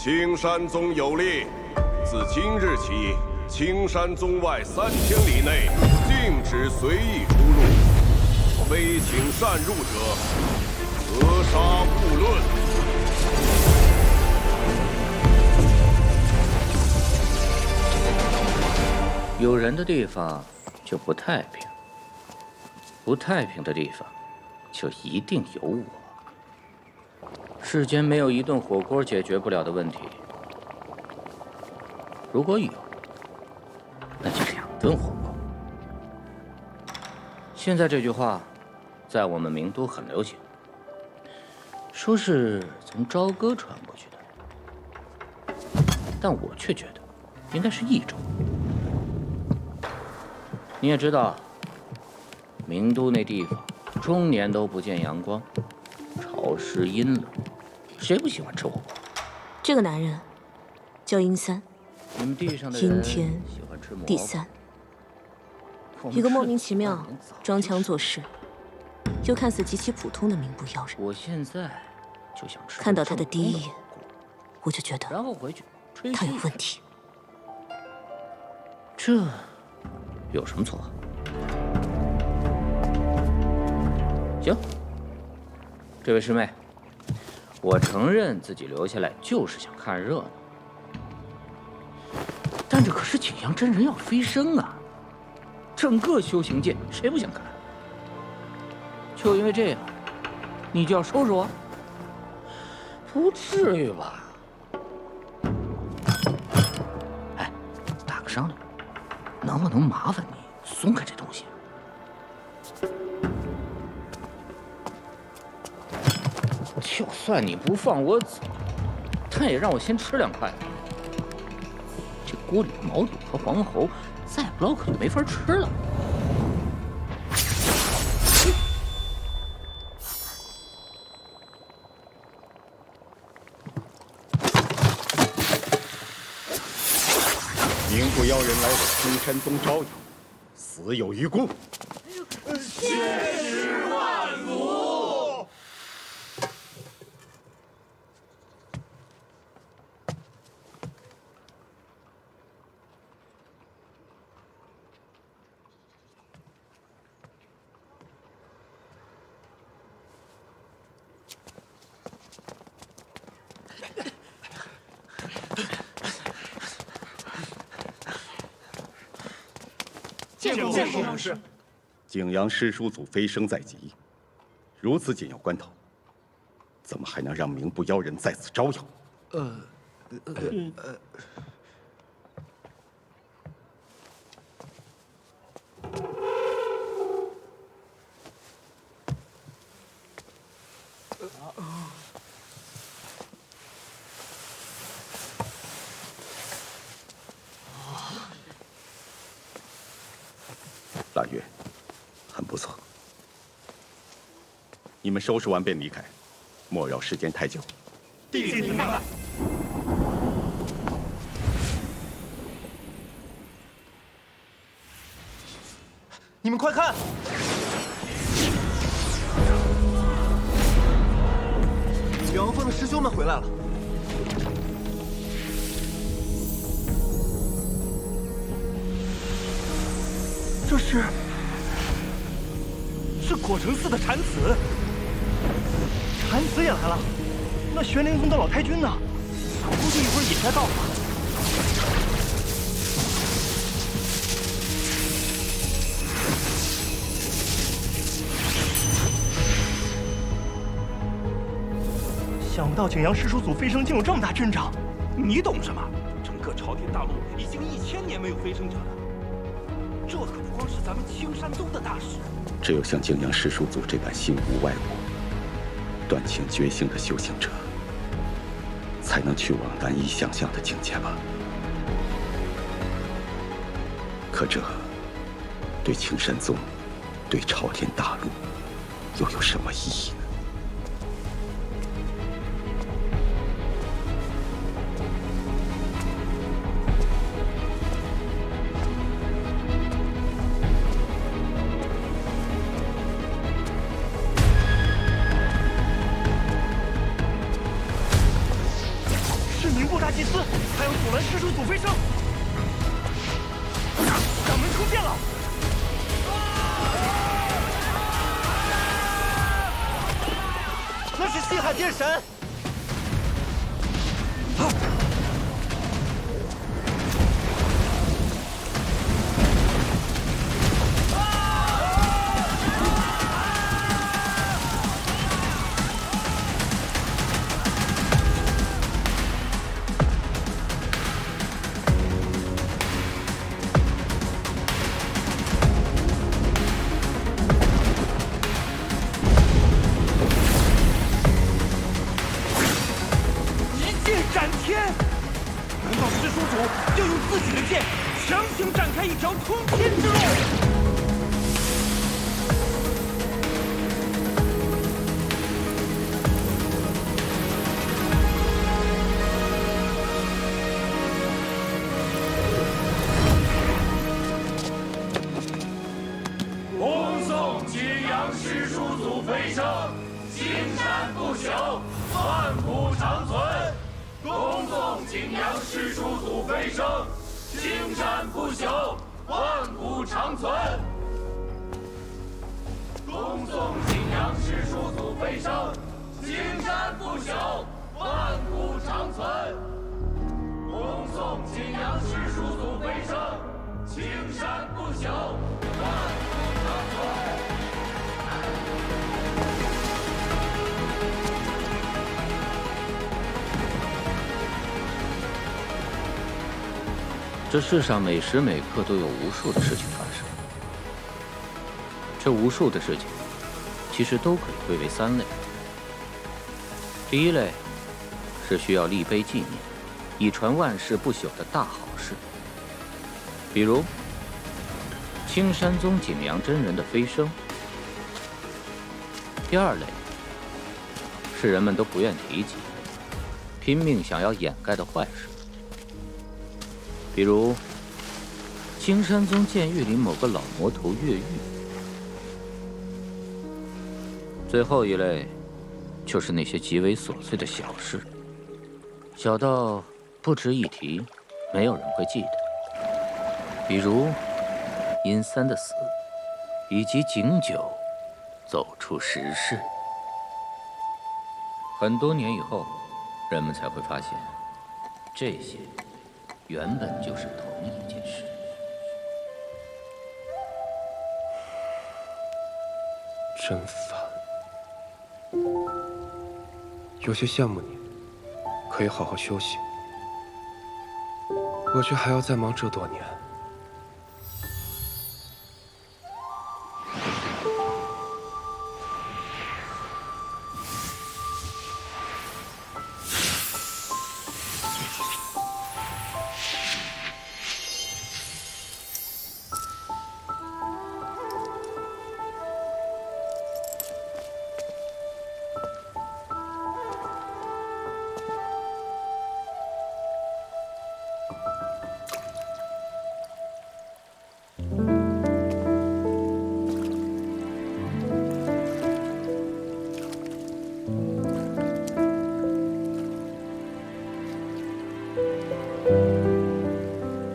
青山宗有令，自今日起，青山宗外3000里内禁止随意出入，非请擅入者，格杀勿论。有人的地方就不太平，不太平的地方就一定有我。世间没有一顿火锅解决不了的问题，如果有，那就2顿火锅。现在这句话，在我们名都很流行，说是从朝歌传过去的，但我却觉得应该是益州。你也知道，名都那地方终年都不见阳光，潮湿阴冷，谁不喜欢吃火锅？这个男人叫殷三，你们地上的人阴天喜欢吃蘑菇第3，一个莫名其妙装腔作势，又看似极其普通的民不妖人。我现在就想吃。看到他的第一眼，我就觉得然后回去吹他有问题。这有什么错？行，这位师妹，我承认自己留下来就是想看热闹，但这可是景阳真人要飞升啊！整个修行界谁不想看？就因为这样，你就要收拾我？不至于吧？哎，打个商量，能不能麻烦你松开这东西？就算你不放我走，但也让我先吃2块。这锅里的毛肚和黄喉再不捞可就没法吃了。名不妖人来我青山宗招摇，死有余辜。千师万福。见过宗师。景阳师叔祖飞升在即，如此紧要关头，怎么还能让名不妖人在此招摇？腊月，很不错。你们收拾完便离开，莫扰时间太久。弟子明白。你们快看！梁峰的师兄们回来了。这是果城寺的禅子，禅子也来了。那玄灵宗的老太君呢？估计一会儿也该到了。想不到景阳师叔祖飞升竟有这么大阵仗。你懂什么？整个朝天大陆已经1000年没有飞升者了。这可不光是咱们青山宗的大事，只有像景阳师叔祖这般心无外物、断情绝性的修行者，才能去往难以想象的境界吧。可这对青山宗、对朝天大陆，又有什么意义呢？看见神！斩天！难道师叔祖要用自己的剑强行展开一条通天之路？恭送景阳师叔祖飞升，青山不朽，万古长存。恭送景阳师叔祖飞升，青山不朽，万古长存。恭送景阳师叔祖飞升，青山不朽，万古长存。恭送景阳师叔祖飞升，青山不朽，万古长存。这世上每时每刻都有无数的事情发生，这无数的事情，其实都可以归为3类。第一类是需要立碑纪念，以传万世不朽的大好事，比如青山宗景阳真人的飞升。第二类是人们都不愿提及，拼命想要掩盖的坏事。比如，青山宗监狱里某个老魔头越狱。最后一类，就是那些极为琐碎的小事，小到不值一提，没有人会记得。比如，殷三的死，以及景九走出石室。很多年以后，人们才会发现，这些原本就是同一件事。真烦，有些羡慕你，可以好好休息，我却还要再忙这多年。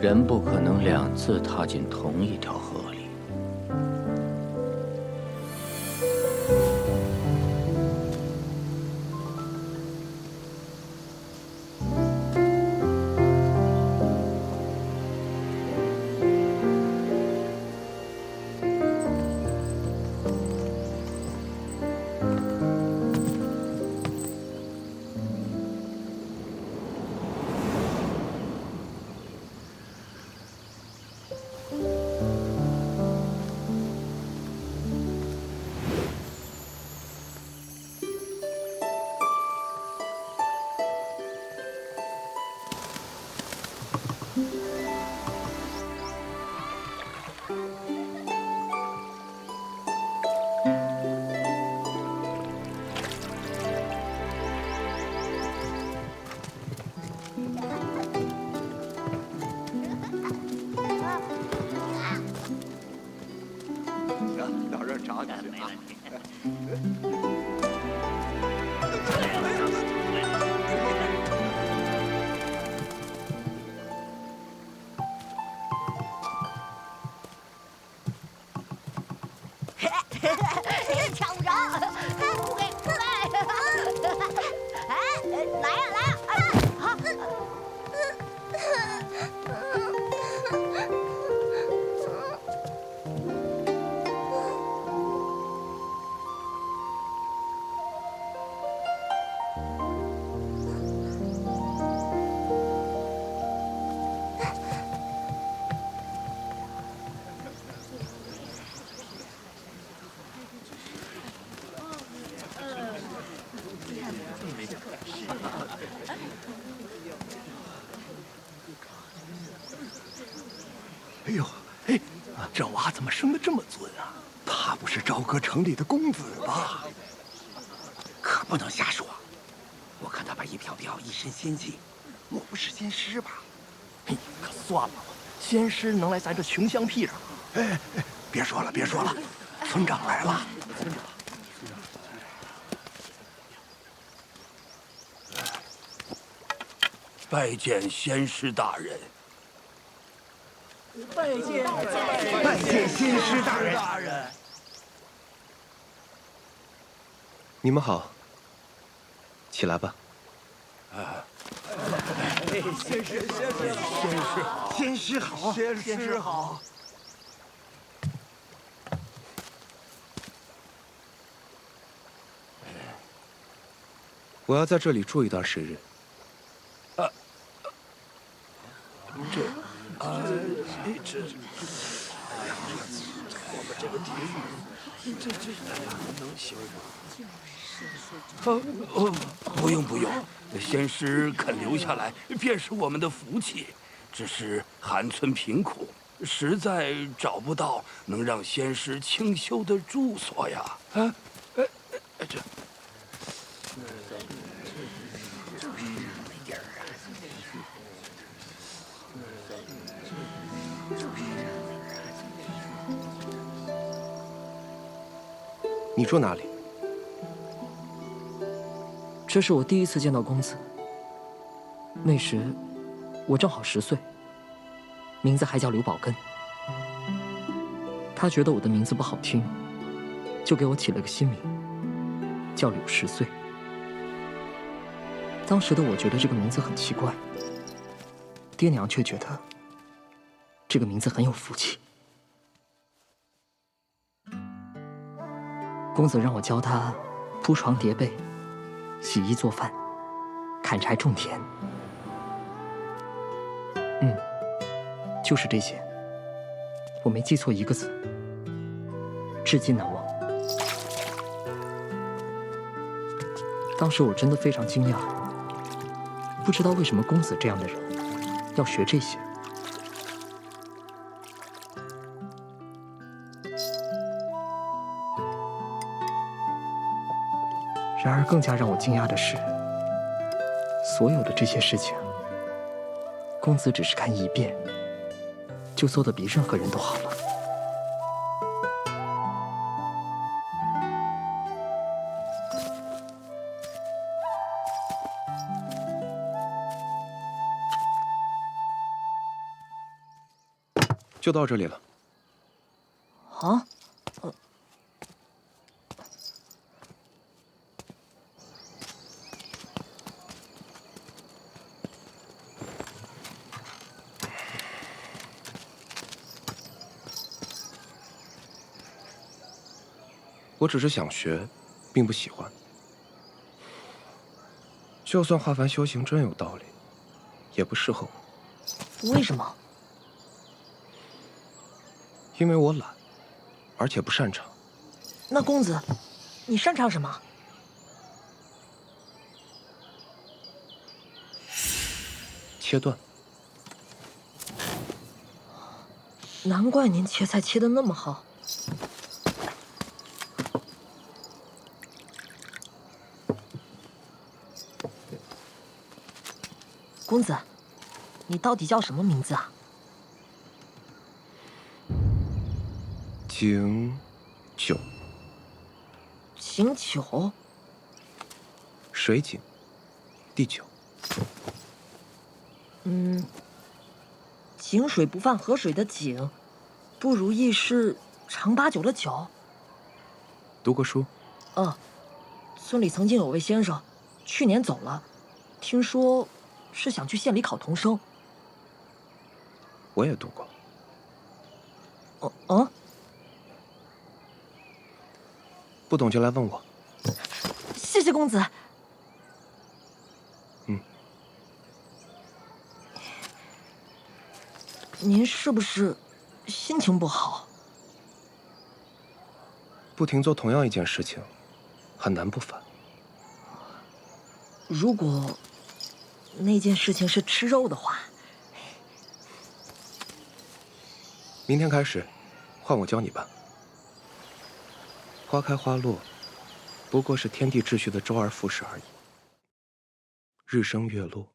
人不可能2次踏进同一条河里。到这儿找你去啊！抢不着，不给出来！这娃怎么生得这么尊啊？他不是朝歌城里的公子吧？可不能瞎说。我看他白衣飘飘，一身仙气，莫不是仙师吧？哎，可算了吧，仙师能来咱这穷乡僻壤？哎，别说了，别说了，村长来了。拜见仙师大人。拜见仙师大人。你们好，起来吧。仙师好，仙师好。我要在这里住一段时日。不用不用，仙师肯留下来，便是我们的福气。只是寒村贫苦，实在找不到能让仙师清修的住所呀。这。你住哪里？这是我第一次见到公子。那时我正好10岁，名字还叫刘宝根。他觉得我的名字不好听，就给我起了个新名，叫柳10岁。当时的我觉得这个名字很奇怪，爹娘却觉得这个名字很有福气。公子让我教他铺床叠被、洗衣做饭、砍柴种田。就是这些，我没记错一个字，至今难忘。当时我真的非常惊讶，不知道为什么公子这样的人要学这些。然而，更加让我惊讶的是，所有的这些事情，公子只是看一遍，就做得比任何人都好了。就到这里了。啊？我只是想学，并不喜欢。就算化凡修行真有道理，也不适合我。为什么？因为我懒，而且不擅长。那公子，你擅长什么？切断。难怪您切菜切得那么好。公子，你到底叫什么名字啊？景九。景九。水井，地久。井水不犯河水的井，不如意是长8、9的9。读过书？村里曾经有位先生，去年走了，听说是想去县里考童生。我也读过。不懂就来问我。谢谢公子。您是不是心情不好？不停做同样一件事情，很难不烦。如果那件事情是吃肉的话，明天开始，换我教你吧。花开花落，不过是天地秩序的周而复始而已。日升月落，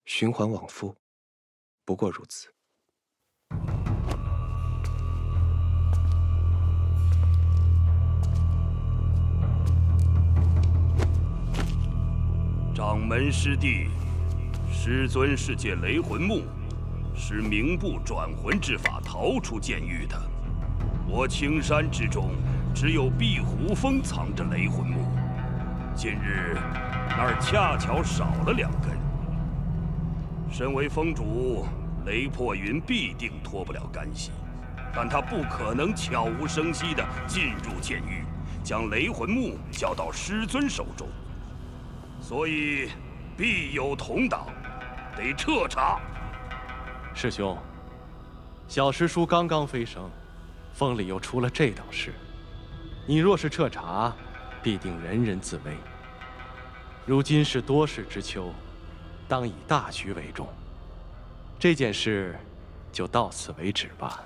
循环往复，不过如此。掌门师弟，师尊是借雷魂木，使冥部转魂之法逃出剑狱的。我青山之中，只有碧湖峰藏着雷魂木，今日那儿恰巧少了2根。身为峰主，雷破云必定脱不了干系，但他不可能悄无声息地进入剑狱，将雷魂木交到师尊手中。所以，必有同党，得彻查。师兄，小师叔刚刚飞升，峰里又出了这等事，你若是彻查，必定人人自危。如今是多事之秋，当以大局为重。这件事就到此为止吧。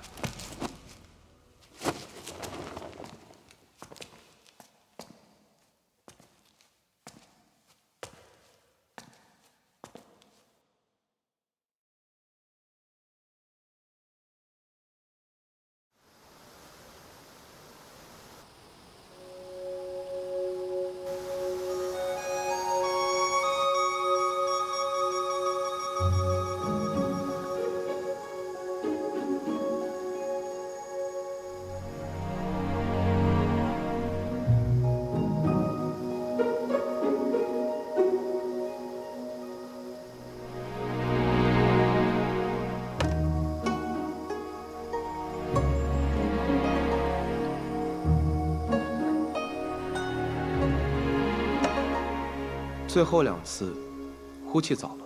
最后2次，呼气早了。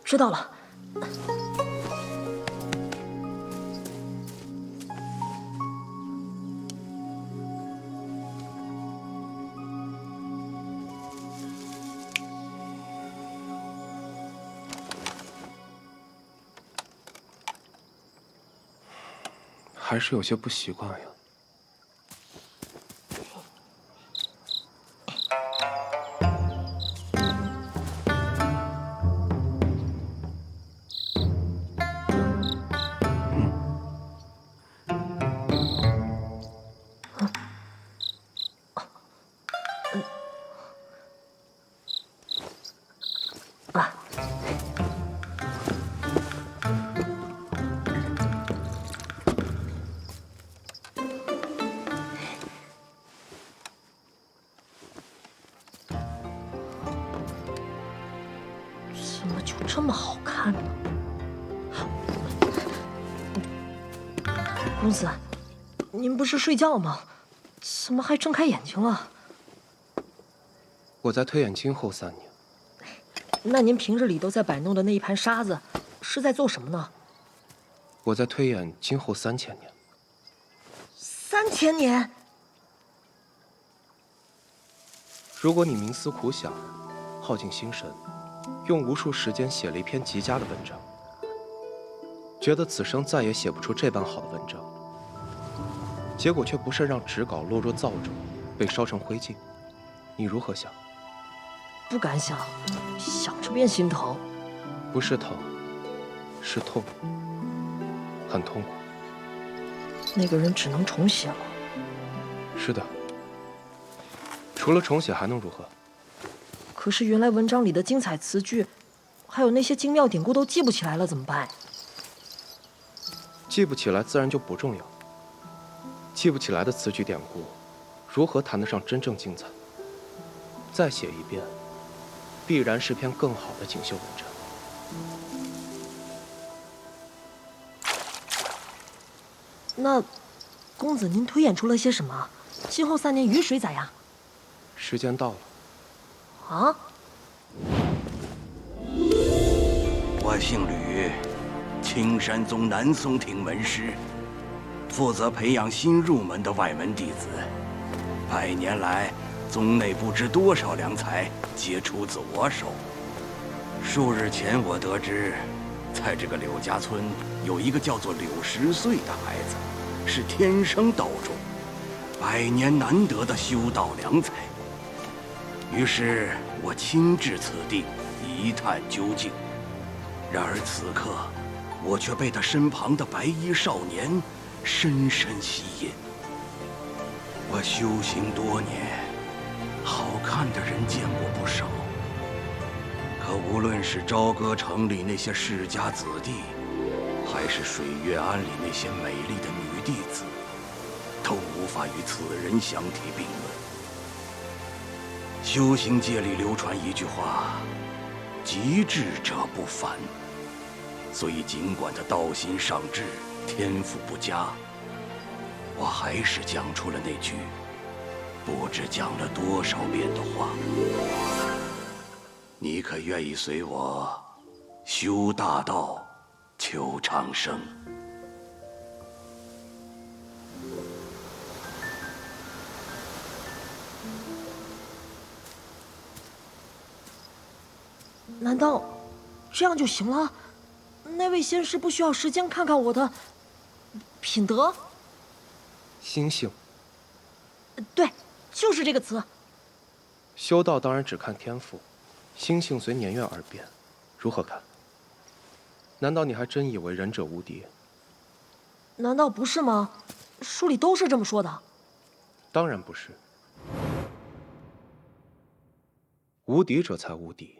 知道了。还是有些不习惯呀。怎么就这么好看呢？公子，您不是睡觉吗？怎么还睁开眼睛了？我在推演今后3年。那您平日里都在摆弄的那一盘沙子，是在做什么呢？我在推演今后3000年。3000年？如果你冥思苦想，耗尽心神，用无数时间写了一篇极佳的文章，觉得此生再也写不出这般好的文章，结果却不慎让纸稿落入灶中，被烧成灰烬，你如何想？不敢想，想着便心疼。不是疼，是痛，很痛苦。那个人只能重写了。是的，除了重写还能如何？可是原来文章里的精彩词句，还有那些精妙典故都记不起来了，怎么办？记不起来自然就不重要。记不起来的词句典故，如何谈得上真正精彩？再写一遍，必然是篇更好的锦绣文章。那，公子您推演出了些什么？今后3年雨水咋样？时间到了。啊？我姓吕，青山宗南松庭门师，负责培养新入门的外门弟子。100年来，宗内不知多少良才皆出自我手。数日前，我得知在这个柳家村有一个叫做柳10岁的孩子，是天生道种，100年难得的修道良才。于是我亲至此地一探究竟。然而此刻，我却被他身旁的白衣少年深深吸引。我修行多年，好看的人见过不少，可无论是朝歌城里那些世家子弟，还是水月庵里那些美丽的女弟子，都无法与此人相提并论。修行界里流传一句话：极智者不凡。所以尽管他道心尚志，天赋不佳，我还是讲出了那句不知讲了多少遍的话。你可愿意随我修大道，求长生？难道这样就行了？那位仙师不需要时间看看我的品德？心性。对，就是这个词。修道当然只看天赋，心性随年月而变，如何看？难道你还真以为仁者无敌？难道不是吗？书里都是这么说的。当然不是，无敌者才无敌。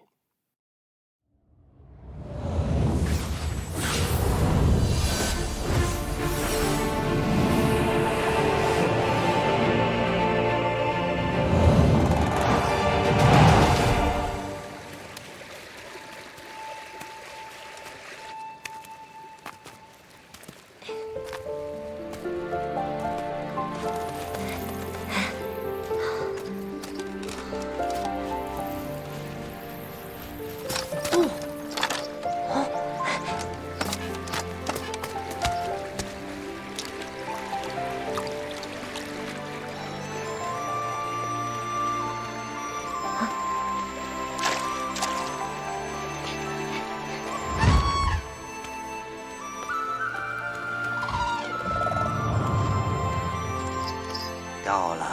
到了。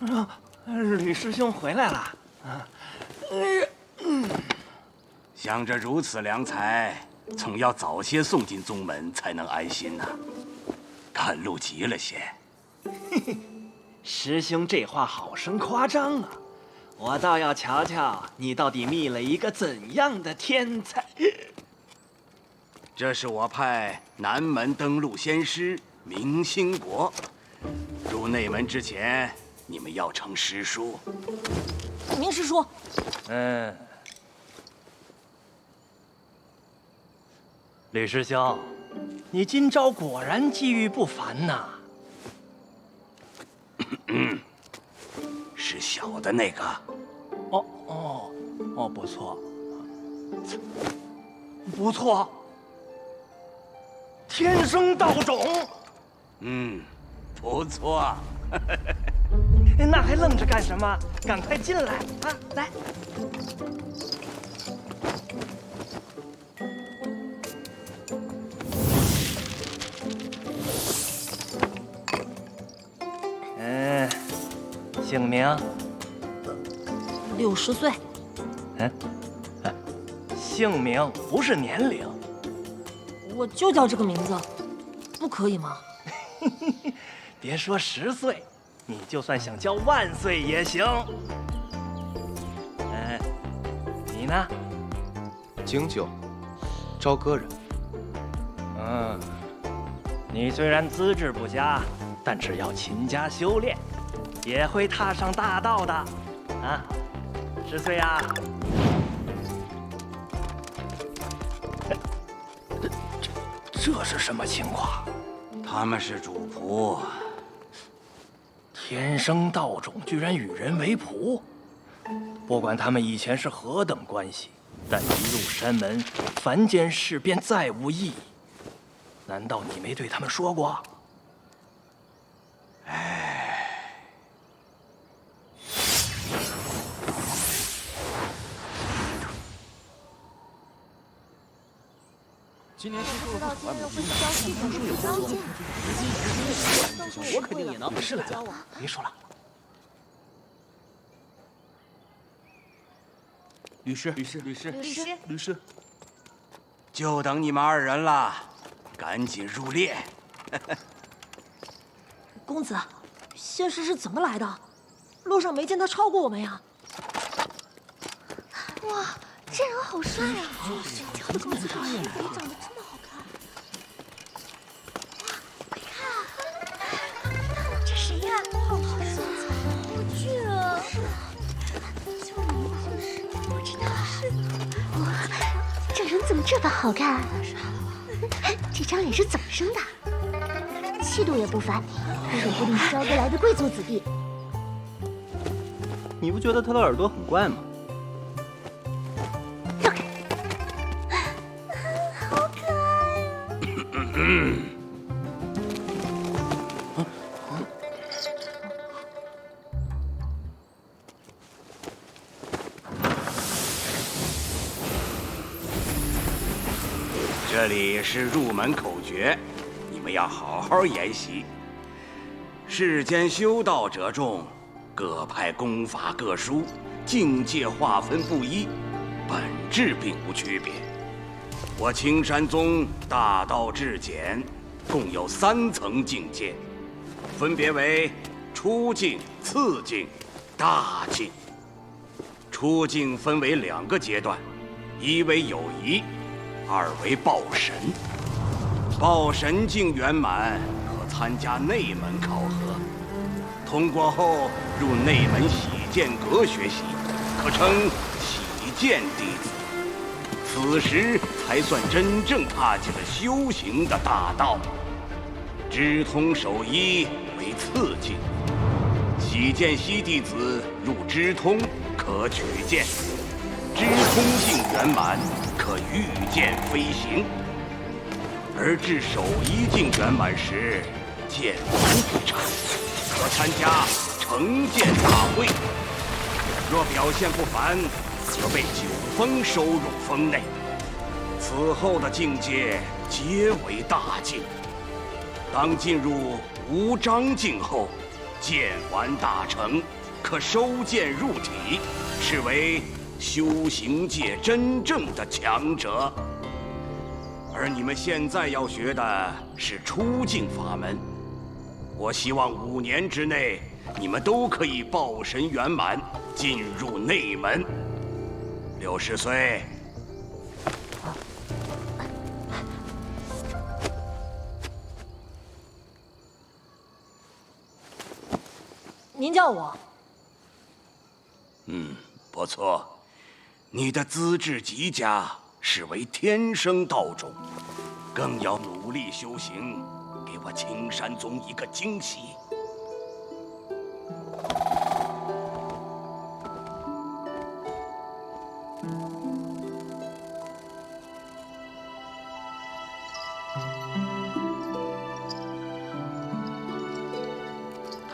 哦，吕师兄回来了。想着如此良才，总要早些送进宗门才能安心呐。赶路急了些。师兄这话好生夸张啊！我倒要瞧瞧你到底觅了一个怎样的天才。这是我派南门登陆仙师明兴国。入内门之前，你们要成师叔。明师叔。吕师兄，你今朝果然机遇不凡呐。是小的那个。不错，不错。天生道种。不错。那还愣着干什么？赶快进来啊！来。姓名？60岁。姓名不是年龄。我就叫这个名字，不可以吗？别说10岁，你就算想叫万岁也行。你呢？京九，朝歌人。你虽然资质不佳，但只要勤加修炼，也会踏上大道的。10岁呀。这是什么情况？他们是主仆。天生道种居然与人为仆，不管他们以前是何等关系，但一入山门，凡间事便再无意义。难道你没对他们说过？今年新不知道今日会是交系统的交件。我肯定也能。是了，别说了。律师，就等你们2人了，赶紧入列。公子，仙师是怎么来的？路上没见他超过我们呀。哇，这人好帅啊！跳的公子长得这么好看。哇，快看，这谁呀？好身材，好俊啊！就你吧，不知道是。哇，这人怎么这般好看？这张脸是怎么生的？气度也不凡，说不定是招得来的贵族子弟。你不觉得他的耳朵很怪吗？好可爱啊！这里是入门口诀，你们要好好研习。世间修道者众，各派功法各殊，境界划分不一，本质并无区别。我青山宗大道至简，共有3层境界，分别为初境、次境、大境。初境分为2个阶段，一为有仪，2为报神。报神境圆满，可参加内门考核。通过后入内门喜剑阁学习，可称喜剑弟子。此时才算真正踏进了修行的大道。知通守一为次境，喜剑西弟子入知通可取剑，知通境圆满可御剑飞行。而至守一境圆满时，剑无不成，可参加成剑大会。若表现不凡，可被九峰收入峰内。此后的境界皆为大境。当进入无章境后，剑丸大成，可收剑入体，是为修行界真正的强者。而你们现在要学的是出境法门，我希望5年之内，你们都可以报神圆满，进入内门。60岁。您叫我？不错，你的资质极佳。是为天生道种，更要努力修行，给我青山宗一个惊喜。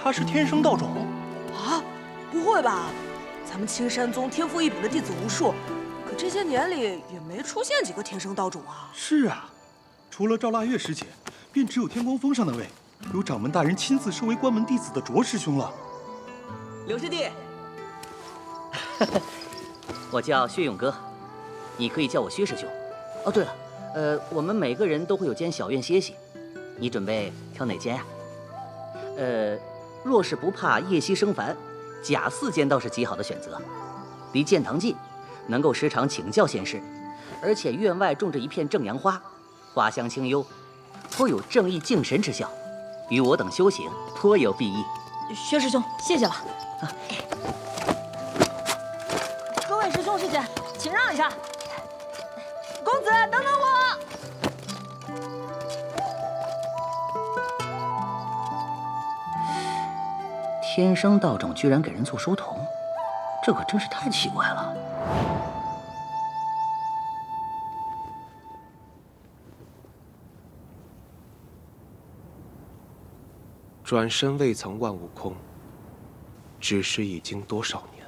他是天生道种啊？不会吧？咱们青山宗天赋异禀的弟子无数。可这些年里也没出现几个天生道种啊！是啊，除了赵腊月师姐，便只有天光峰上那位，由掌门大人亲自收为关门弟子的卓师兄了。刘师弟，我叫薛勇哥，你可以叫我薛师兄。哦，对了，我们每个人都会有间小院歇息，你准备挑哪间呀？若是不怕夜袭生烦，甲4间倒是极好的选择，离剑堂近。能够时常请教仙师，而且院外种着一片正阳花，花香清幽，颇有正义敬神之效，与我等修行颇有裨益。薛师兄，谢谢了。各位师兄师姐，请让一下。公子，等等我。天生道长居然给人做书童，这可真是太奇怪了。转身未曾万物空，只是已经多少年。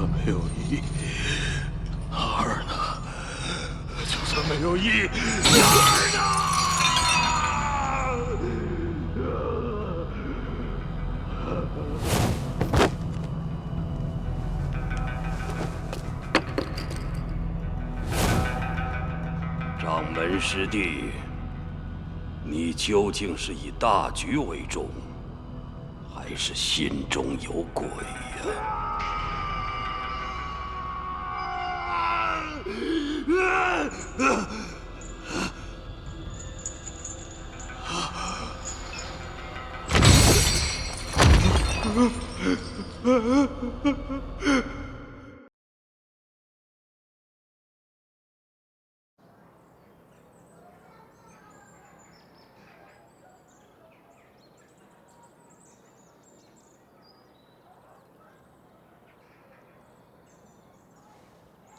没有意，二呢？就算没有意，二呢？掌门师弟，你究竟是以大局为重，还是心中有鬼呀？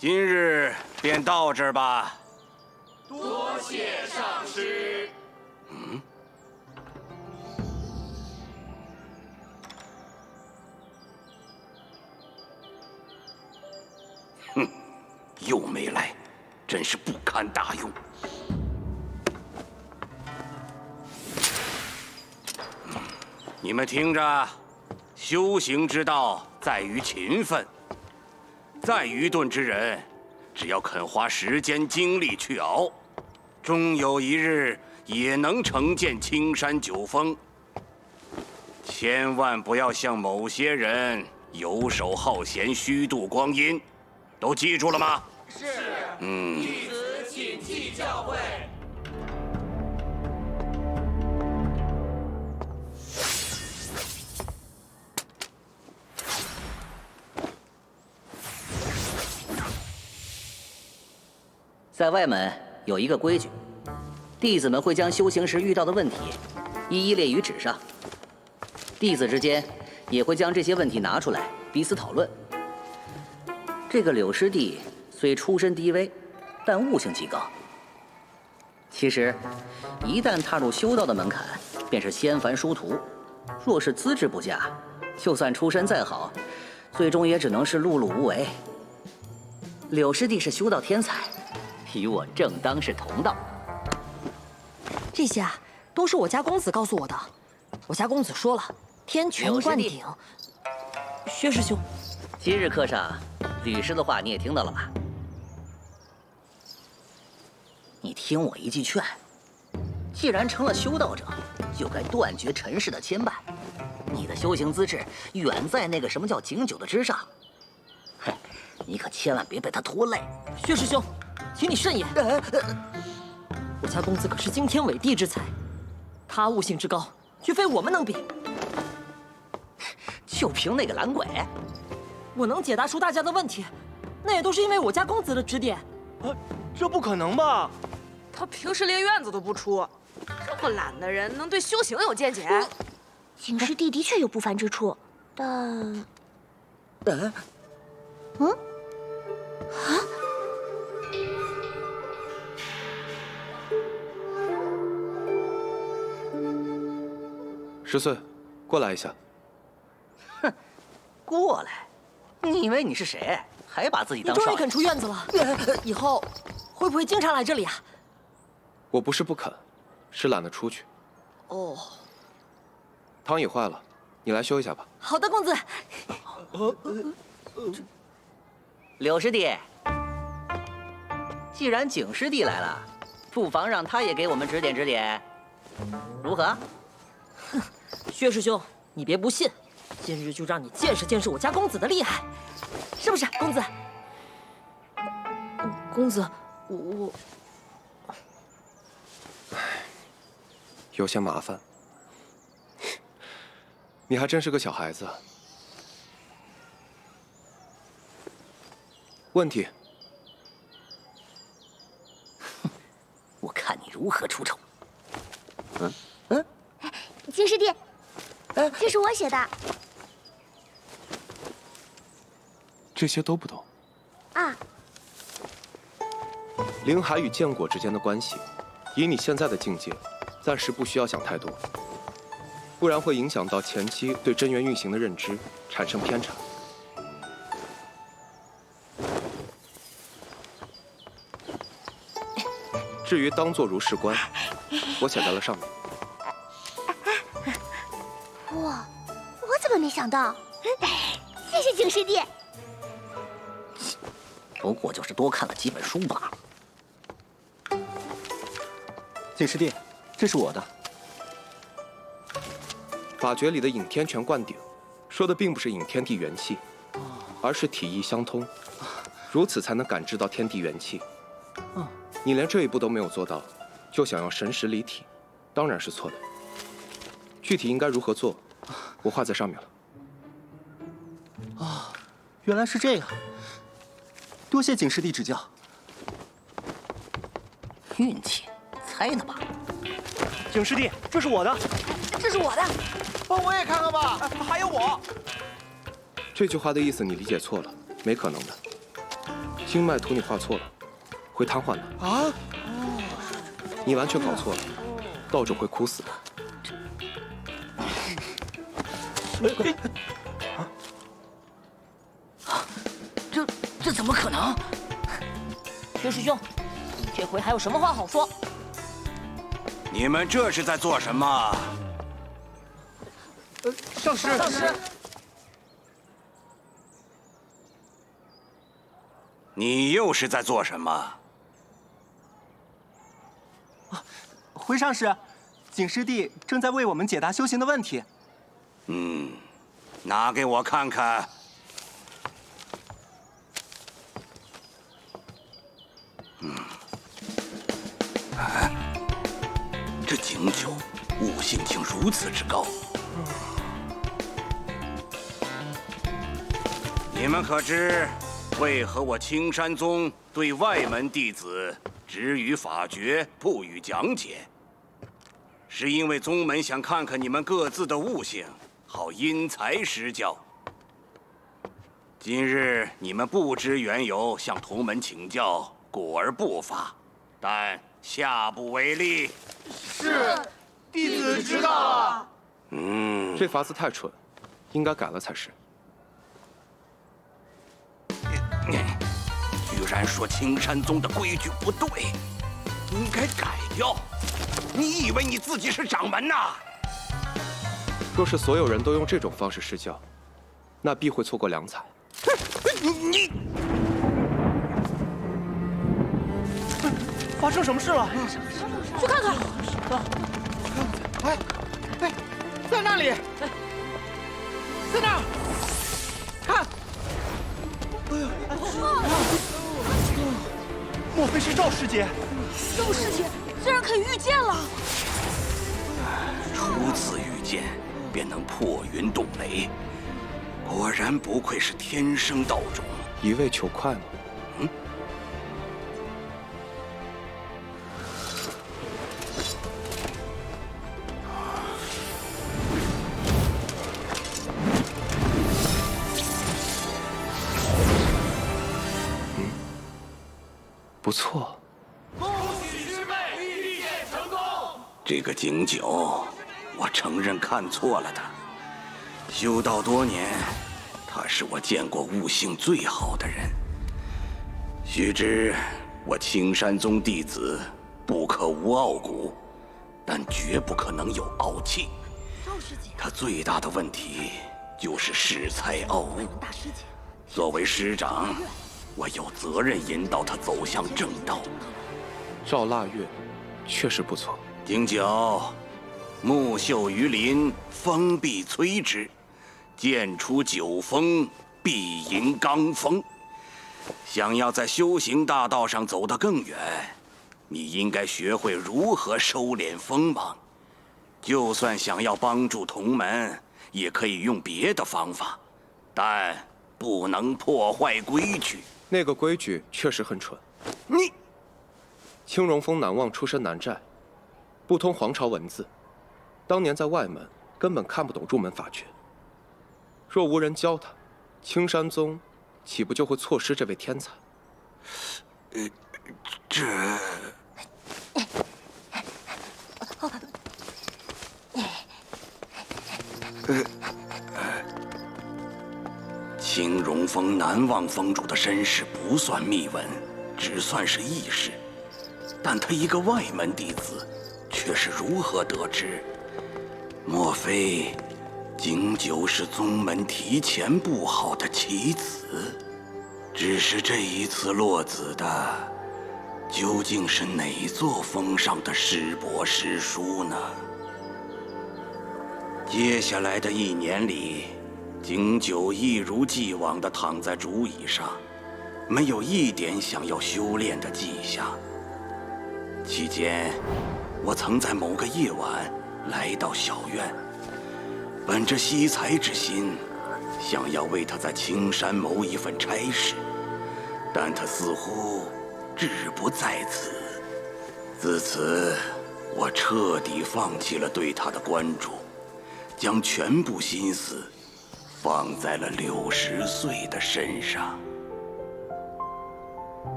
今日便到这儿吧。多谢上师。哼，又没来，真是不堪大用。你们听着，修行之道在于勤奋。再愚钝之人，只要肯花时间精力去熬，终有一日也能成就青山九峰。千万不要像某些人游手好闲、虚度光阴，都记住了吗？是。弟子谨记教诲。在外门有一个规矩，弟子们会将修行时遇到的问题一一列于纸上，弟子之间也会将这些问题拿出来彼此讨论。这个柳师弟虽出身低微，但悟性极高。其实，一旦踏入修道的门槛，便是仙凡殊途。若是资质不佳，就算出身再好，最终也只能是碌碌无为。柳师弟是修道天才，与我正当是同道。这些啊，都是我家公子告诉我的。我家公子说了，天权灌顶。薛师兄，今日课上，吕师的话你也听到了吧？你听我一句劝，既然成了修道者，就该断绝尘世的牵绊。你的修行资质远在那个什么叫景九的之上。哼，你可千万别被他拖累。薛师兄，请你慎言。我家公子可是惊天伟地之才，他悟性之高，绝非我们能比。就凭那个懒鬼，我能解答出大家的问题，那也都是因为我家公子的指点。这不可能吧？他平时连院子都不出，这么懒的人能对修行有见解？景师弟的确有不凡之处，但……10岁，过来一下。哼，过来？你以为你是谁？还把自己当少爷？你终于肯出院子了，以后会不会经常来这里啊？我不是不肯，是懒得出去。哦。汤已坏了，你来修一下吧。好的，公子。柳师弟，既然景师弟来了，不妨让他也给我们指点指点，如何？哼，薛师兄，你别不信，今日就让你见识见识我家公子的厉害，是不是，公子？公子，我……有些麻烦。你还真是个小孩子。问题？我看你如何出丑。金师弟，这是我写的。这些都不懂。啊。灵海与剑果之间的关系，以你现在的境界，暂时不需要想太多，不然会影响到前期对真元运行的认知，产生偏差。至于当作如是观，我写在了上面。哇，我怎么没想到？谢谢景师弟。不过就是多看了几本书罢了。景师弟，这是我的。法诀里的引天拳灌顶，说的并不是引天地元气，而是体意相通，如此才能感知到天地元气。你连这一步都没有做到，就想要神识离体，当然是错的。具体应该如何做，我画在上面了。啊，原来是这样。多谢景师弟指教。运气，猜呢吧。景师弟，这是我的。这是我的。我也看看吧。还有我。这句话的意思你理解错了，没可能的。经脉图你画错了，会瘫痪的。啊？你完全搞错了，道主会哭死的。这怎么可能？薛师兄，这回还有什么话好说？你们这是在做什么？上师，上师，你又是在做什么？回上师，景师弟正在为我们解答修行的问题。拿给我看看。这景酒悟性竟如此之高。你们可知为何我青山宗对外门弟子只予法诀，不予讲解？是因为宗门想看看你们各自的悟性，好因材施教。今日你们不知缘由，向同门请教，故而不发，但下不为例。是，弟子知道了。这法子太蠢，应该改了才是。居然说青山宗的规矩不对，应该改掉。你以为你自己是掌门呐？若是所有人都用这种方式施教，那必会错过良才。你发生什么事了？去看看。哎，在那里，在那儿，看。哎呀！莫非是赵师姐？赵师姐竟然可以御剑了！初次御剑便能破云动雷，果然不愧是天生道种。一味求快吗？不错。恭喜师妹御剑成功！这个景酒，我承认看错了他。修道多年，他是我见过悟性最好的人。须知我青山宗弟子不可无傲骨，但绝不可能有傲气。他最大的问题就是恃才傲物。作为师长，我有责任引导他走向正道。赵腊月确实不错。景九，木秀于林，风必摧之；剑出九风，必迎罡风。想要在修行大道上走得更远，你应该学会如何收敛锋芒。就算想要帮助同门，也可以用别的方法，但不能破坏规矩。那个规矩确实很蠢。你，青荣峰南望出身南寨，不通皇朝文字，当年在外门根本看不懂入门法诀。若无人教他，青山宗岂不就会错失这位天才？这……青荣峰南望峰主的身世不算秘闻，只算是轶事。但他一个外门弟子，却是如何得知？莫非景九是宗门提前布好的棋子？只是这一次落子的，究竟是哪座峰上的师伯师叔呢？接下来的1年里，景九一如既往地躺在竹椅上，没有一点想要修炼的迹象。期间，我曾在某个夜晚来到小院，本着惜才之心，想要为他在青山谋一份差事，但他似乎志不在此。自此，我彻底放弃了对他的关注，将全部心思放在了60岁的身上。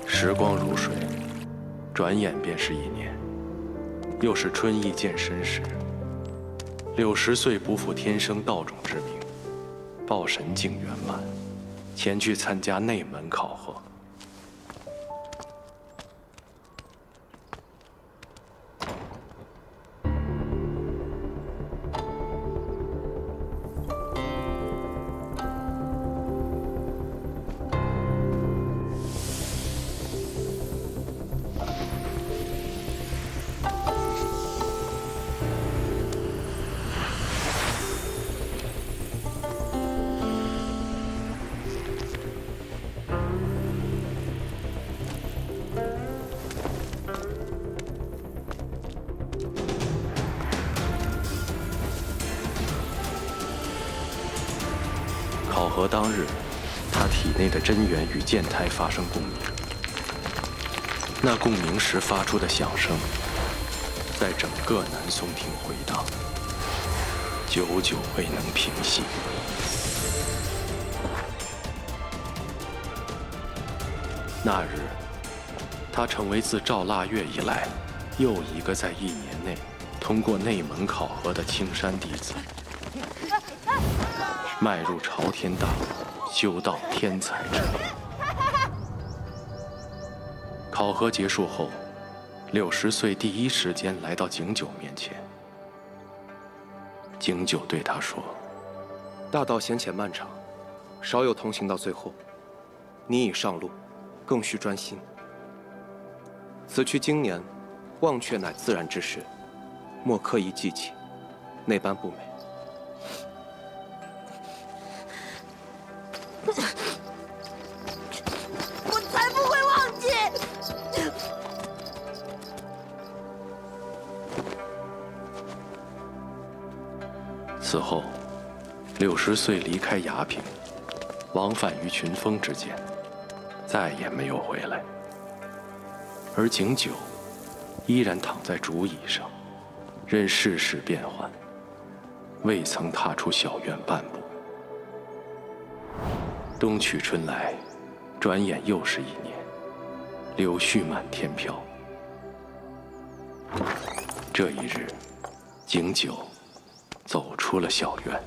时光如水，转眼便是1年。又是春意渐深时，60岁不负天生道种之名，抱神境圆满，前去参加内门考核。考核当日，他体内的真元与剑胎发生共鸣，那共鸣时发出的响声，在整个南松亭回荡，久久未能平息。那日，他成为自赵腊月以来又一个在1年内通过内门考核的青山弟子。迈入朝天大路，修道天才之路。考核结束后，60岁第一时间来到景九面前。景九对他说：“大道险且漫长，少有同行到最后。你已上路，更需专心。此去经年，忘却乃自然之事，莫刻意记起，那般不美。”我才不会忘记。此后，60岁离开崖平，往返于群峰之间，再也没有回来。而景九依然躺在竹椅上，任世事变幻，未曾踏出小院半步。冬去春来，转眼又是1年，柳絮满天飘。这一日，景九走出了小院。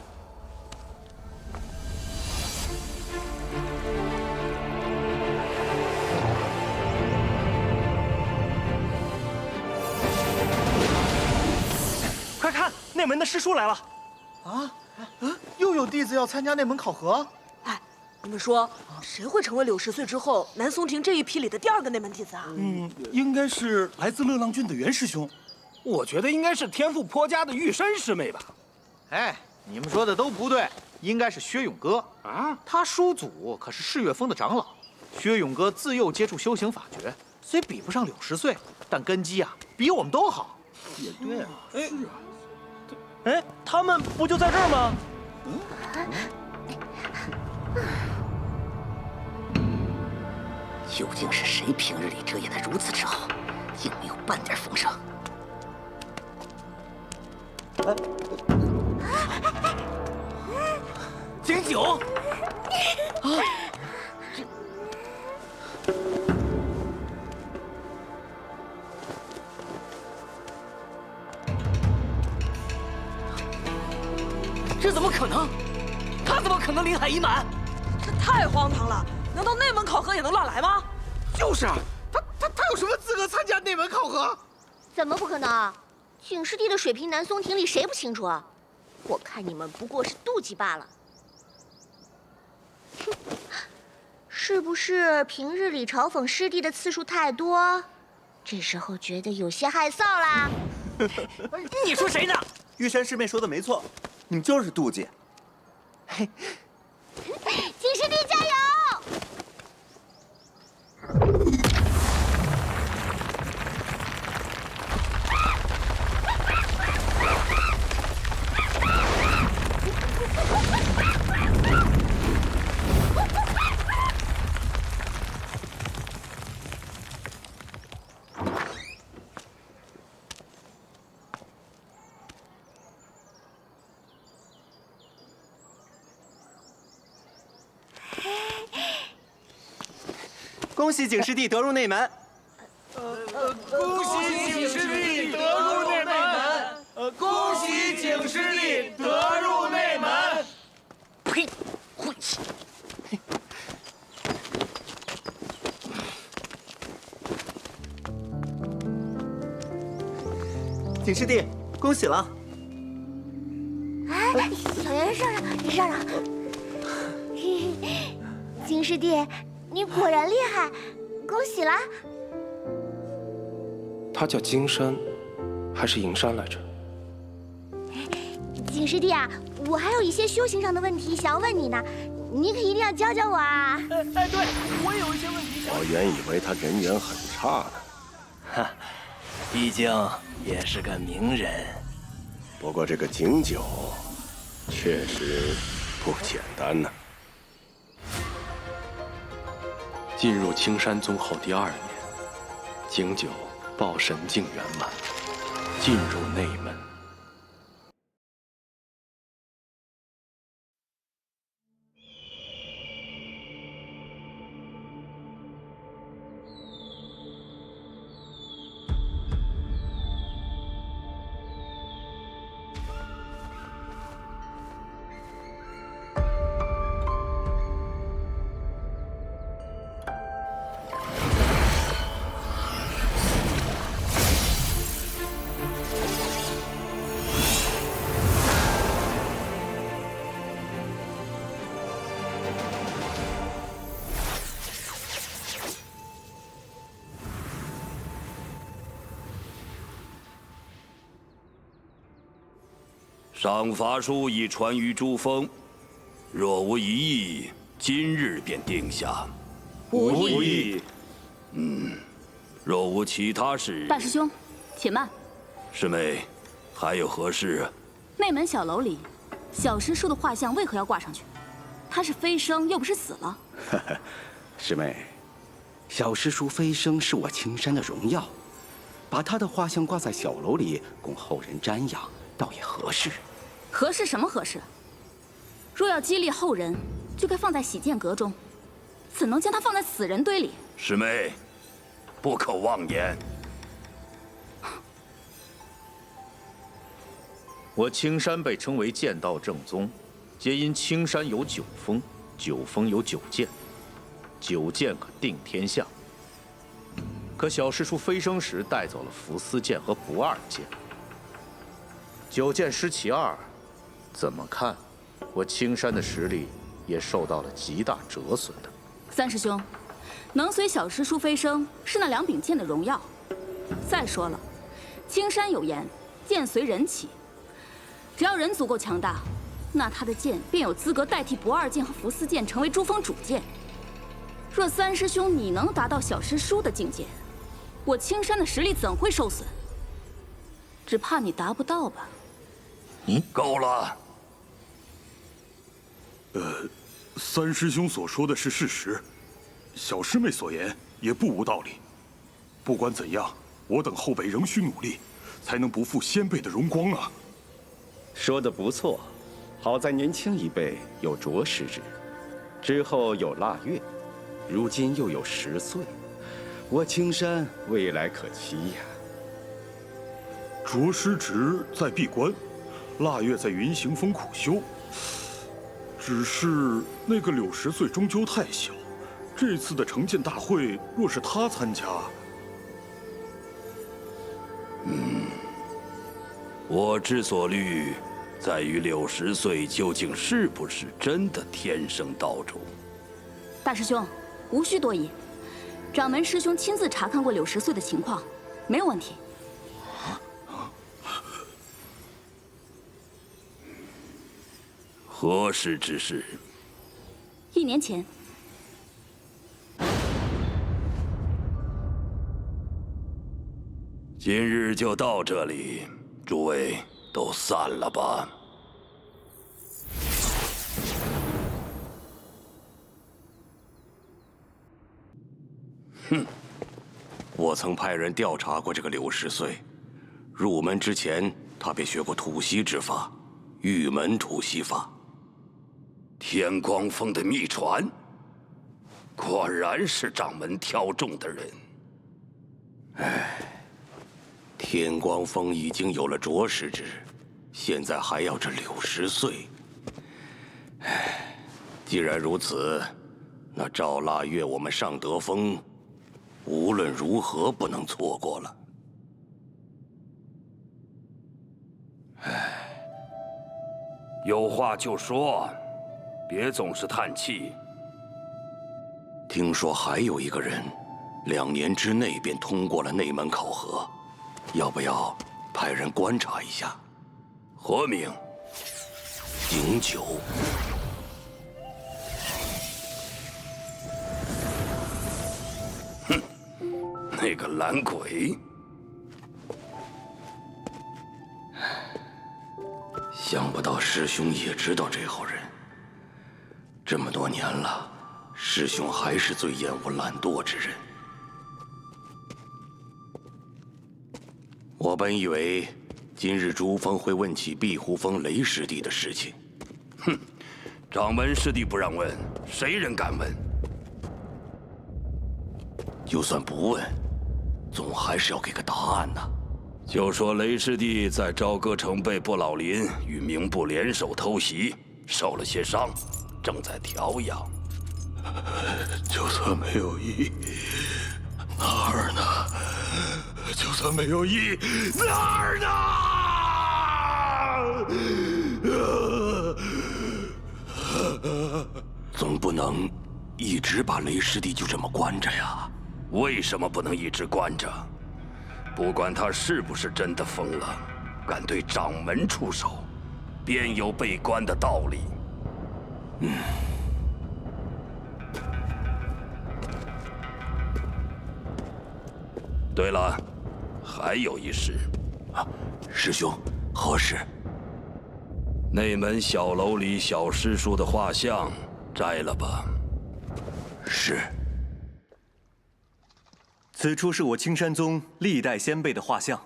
内门的师叔来了。啊？又有弟子要参加内门考核？哎，你们说谁会成为柳10岁之后南松亭这一批里的第2个内门弟子啊？应该是来自乐浪郡的袁师兄。我觉得应该是天赋颇佳的玉山师妹吧。哎，你们说的都不对，应该是薛勇哥啊。他叔祖可是世月峰的长老。薛勇哥自幼接触修行法诀，虽比不上柳10岁，但根基啊比我们都好。也对啊。哎，他们不就在这儿吗？究竟是谁平日里遮掩的如此之好，竟没有半点风声？景九，这怎么可能？他怎么可能临海已满？这太荒唐了！难道内门考核也能乱来吗？就是啊，他有什么资格参加内门考核？怎么不可能？景师弟的水平，南松亭里谁不清楚啊？我看你们不过是妒忌罢了。哼，是不是平日里嘲讽师弟的次数太多，这时候觉得有些害臊啦？你说谁呢？玉山师妹说的没错，你们就是妒忌。景师弟加油！恭喜景师弟得入内门。恭喜景师弟得入内门。恭喜景师弟得入内门。呸！晦气！景师弟，恭喜了！哎，小圆上上，你上上。景师弟，你果然厉害，恭喜啦！他叫金山，还是银山来着？景师弟啊，我还有一些修行上的问题想要问你呢，你可一定要教教我啊！哎，对，我也有一些问题想。我原以为他人缘很差呢。哈，毕竟也是个名人。不过这个景九，确实不简单呢。进入青山宗后第2年，景九报神境圆满，进入内门。上法书已传于诸峰，若无疑义，今日便定下。无异。若无其他事，大师兄，且慢。师妹，还有何事？内门小楼里，小师叔的画像为何要挂上去？他是飞升，又不是死了。师妹，小师叔飞升是我青山的荣耀，把他的画像挂在小楼里供后人瞻仰，倒也合适。合适什么合适？若要激励后人，就该放在洗剑阁中，怎能将它放在死人堆里？师妹，不可妄言。我青山被称为剑道正宗，皆因青山有9峰，9峰有9剑，9剑可定天下。可小师叔飞升时带走了伏丝剑和不二剑，九剑失其二，怎么看，我青山的实力也受到了极大折损的。三师兄，能随小师叔飞升是那2柄剑的荣耀。再说了，青山有言，剑随人起。只要人足够强大，那他的剑便有资格代替不二剑和伏丝剑成为珠峰主剑。若三师兄你能达到小师叔的境界，我青山的实力怎会受损？只怕你达不到吧。够了。三师兄所说的是事实，小师妹所言也不无道理。不管怎样，我等后辈仍需努力，才能不负先辈的荣光啊！说得不错，好在年轻一辈有着实之，之后有腊月，如今又有10岁，我青山未来可期呀。着师侄在闭关，腊月在云行峰苦修。只是那个60岁终究太小，这次的成剑大会若是他参加，我之所虑，在于60岁究竟是不是真的天生道主。大师兄，无需多疑，掌门师兄亲自查看过60岁的情况，没有问题。何时之事？1年前。今日就到这里，诸位都散了吧。我曾派人调查过这个60岁，入门之前他便学过吐息之法，玉门吐息法。天光峰的秘传，果然是掌门挑中的人。天光峰已经有了着实之，现在还要这60岁。既然如此，那赵腊月我们上德峰，无论如何不能错过了。有话就说，别总是叹气。听说还有一个人，2年之内便通过了内门考核，要不要派人观察一下？何名？景九。哼，那个懒鬼。想不到师兄也知道这号人。这么多年了，师兄还是最厌恶懒惰之人。我本以为今日珠峰会问起碧湖峰雷师弟的事情。哼，掌门师弟不让问，谁人敢问？就算不问，总还是要给个答案呐。就说雷师弟在朝歌城被不老林与明部联手偷袭，受了些伤，正在调养。就算没有意，哪儿呢？就算没有意，哪儿呢？总不能一直把雷师弟就这么关着呀？为什么不能一直关着？不管他是不是真的疯了，敢对掌门出手，便有被关的道理。对了，还有一事。师兄，何事？内门小楼里小师叔的画像摘了吧。是。此处是我青山宗历代先辈的画像，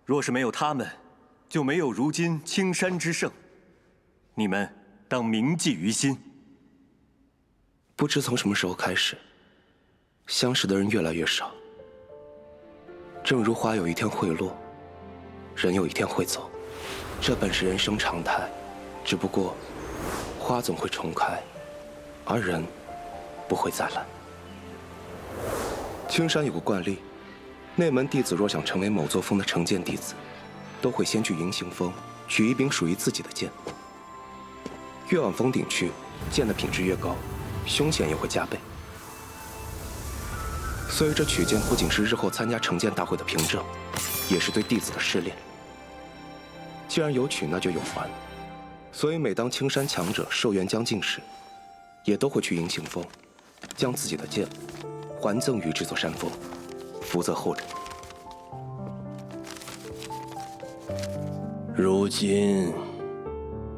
若是没有他们，就没有如今青山之盛。你们当铭记于心。不知从什么时候开始，相识的人越来越少。正如花有一天会落，人有一天会走，这本是人生常态。只不过，花总会重开，而人不会再来。青山有个惯例，内门弟子若想成为某座峰的成剑弟子，都会先去迎行峰取一柄属于自己的剑。越往峰顶去，剑的品质越高，凶险也会加倍。所以这取剑不仅是日后参加成剑大会的凭证，也是对弟子的试炼。既然有取，那就有还。所以每当青山强者寿元将近时，也都会去迎行峰，将自己的剑还赠予这座山峰，福泽后者。如今，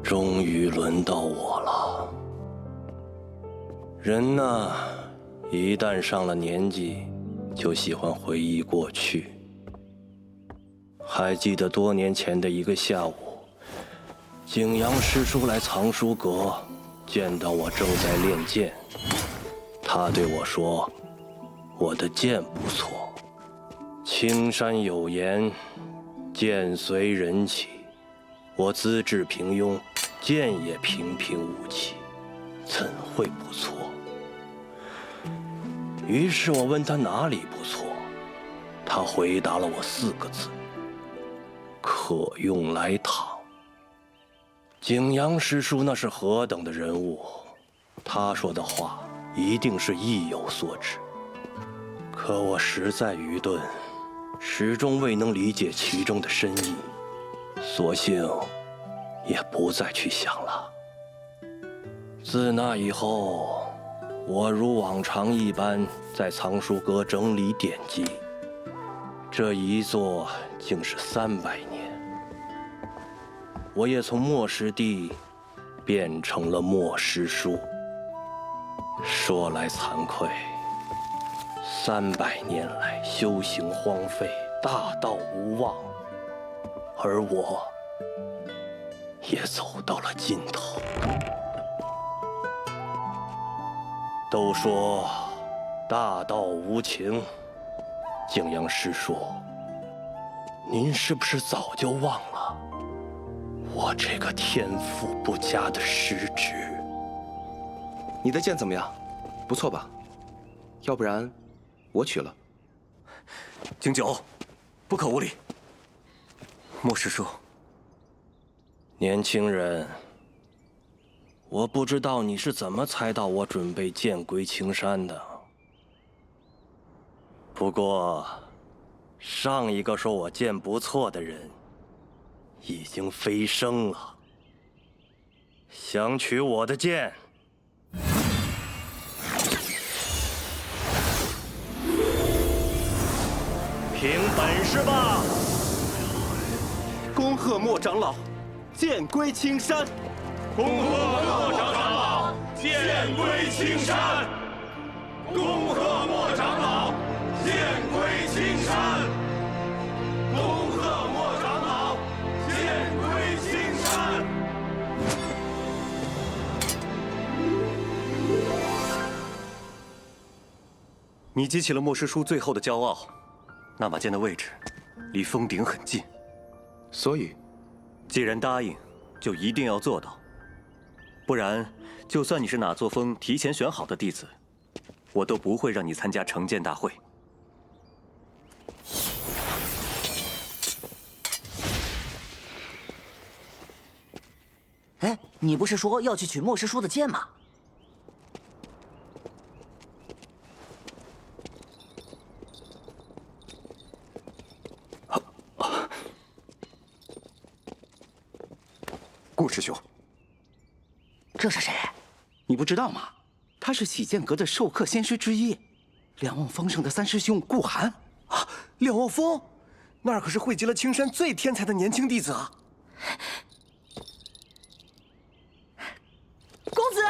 终于轮到我了。人呐，一旦上了年纪，就喜欢回忆过去。还记得多年前的一个下午，景阳师叔来藏书阁，见到我正在练剑。他对我说：“我的剑不错。青山有言，剑随人起。我资质平庸，剑也平平无奇，怎会不错？”于是我问他哪里不错，他回答了我4个字：可用来躺。景阳师叔那是何等的人物，他说的话一定是意有所指。可我实在愚钝，始终未能理解其中的深意，索性也不再去想了。自那以后，我如往常一般在藏书阁整理典籍，这一坐竟是300年。我也从墨师弟变成了墨师叔。说来惭愧，300年来修行荒废，大道无望，而我也走到了尽头。都说大道无情，景阳师叔，您是不是早就忘了我这个天赋不佳的师侄？你的剑怎么样？不错吧？要不然，我取了。景九，不可无礼。莫师叔，年轻人，我不知道你是怎么猜到我准备剑归青山的。不过，上一个说我剑不错的人，已经飞升了。想取我的剑，凭本事吧！恭贺莫长老剑归青山！恭贺莫长老剑归青山！恭贺莫长老剑归青山！恭贺莫长老剑归青山！你激起了莫师叔最后的骄傲。那把剑的位置离峰顶很近，所以，既然答应，就一定要做到。不然，就算你是哪座峰提前选好的弟子，我都不会让你参加成剑大会。哎，你不是说要去取莫师叔的剑吗？顾师兄，这是谁？你不知道吗？他是洗剑阁的授课先师之一，两瓮丰盛的3师兄顾寒。啊，两瓮峰，那儿可是汇集了青山最天才的年轻弟子啊！公子，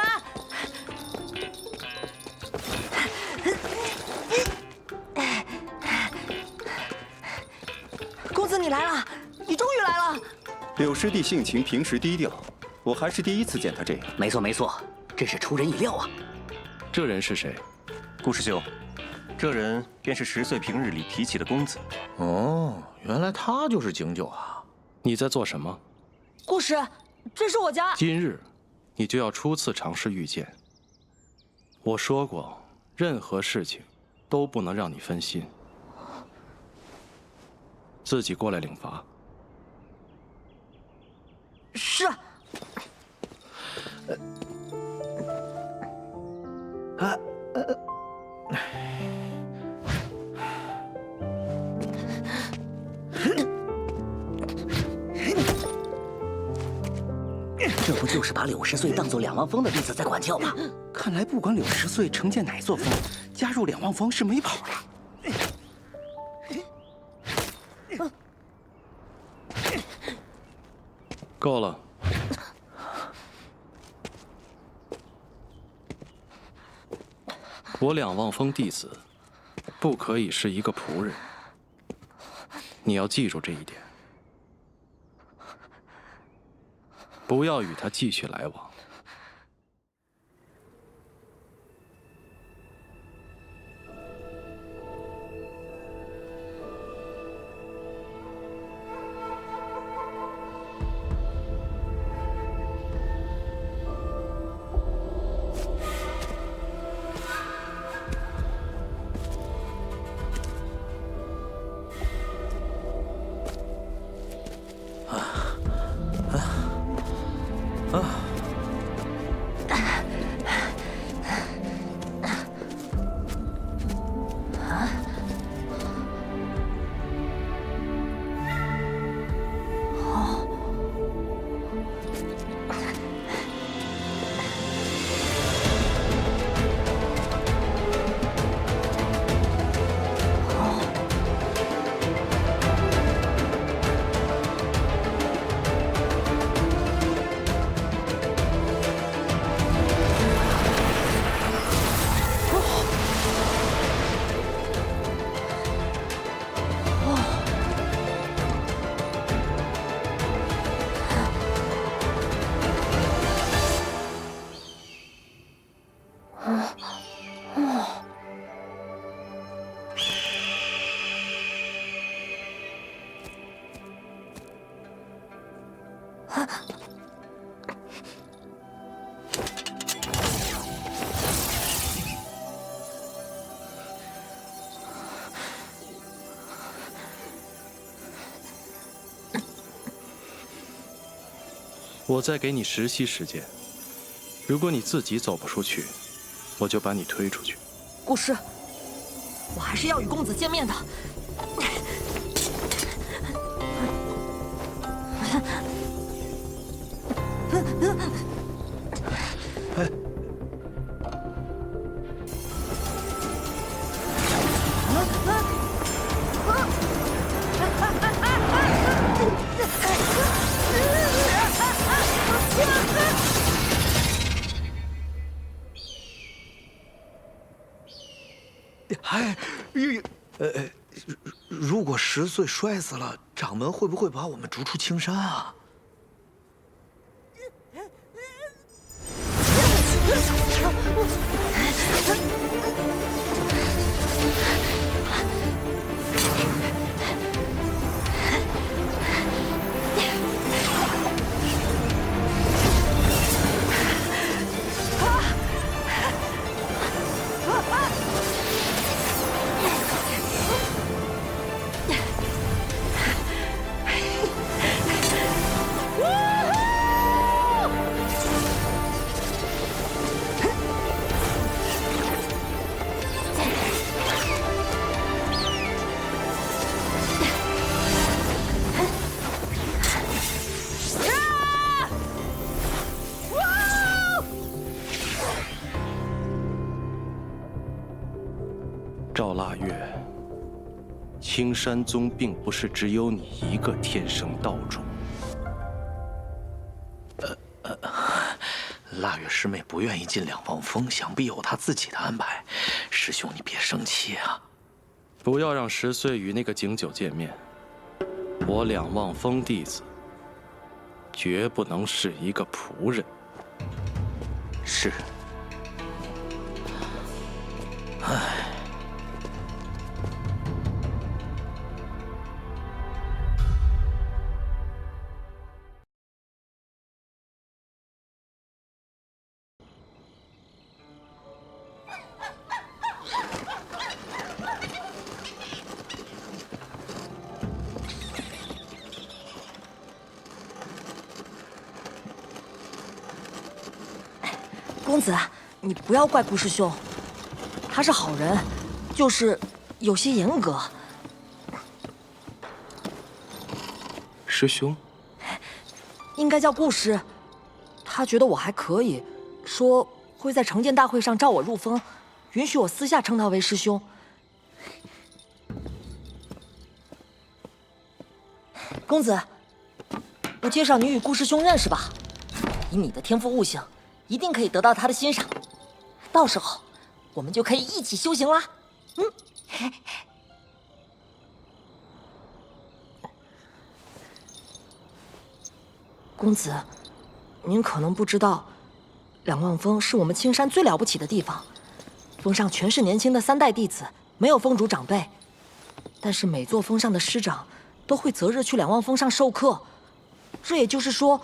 公子你来了，你终于来了。柳师弟性情平时低调，我还是第一次见他这样。没错没错，真是出人意料啊！这人是谁？顾师兄，这人便是10岁平日里提起的公子。哦，原来他就是景九啊！你在做什么？顾师，这是我家。今日，你就要初次尝试御剑。我说过，任何事情都不能让你分心，自己过来领罚。这不就是把柳十岁当做两望峰的弟子在管教吗？看来不管柳十岁承建哪座峰，加入两望峰是没跑的。够了。我两望峰弟子，不可以是一个仆人。你要记住这一点，不要与他继续来往。我再给你10息时间，如果你自己走不出去，我就把你推出去。顾师，我还是要与公子见面的。如果10岁摔死了，掌门会不会把我们逐出青山啊？赵腊月，青山宗并不是只有你一个天生道种。腊月师妹不愿意进两望峰，想必有她自己的安排。师兄，你别生气啊！不要让10岁与那个景九见面。我两望峰弟子，绝不能是一个仆人。是。唉。公子，你不要怪顾师兄，他是好人，就是有些严格。师兄，应该叫顾师，他觉得我还可以，说会在成剑大会上召我入封，允许我私下称他为师兄。公子，我介绍你与顾师兄认识吧。以你的天赋悟性，一定可以得到他的欣赏。到时候，我们就可以一起修行啦。公子，您可能不知道，两望峰是我们青山最了不起的地方。峰上全是年轻的3代弟子，没有峰主长辈。但是每座峰上的师长都会择日去两望峰上授课。这也就是说，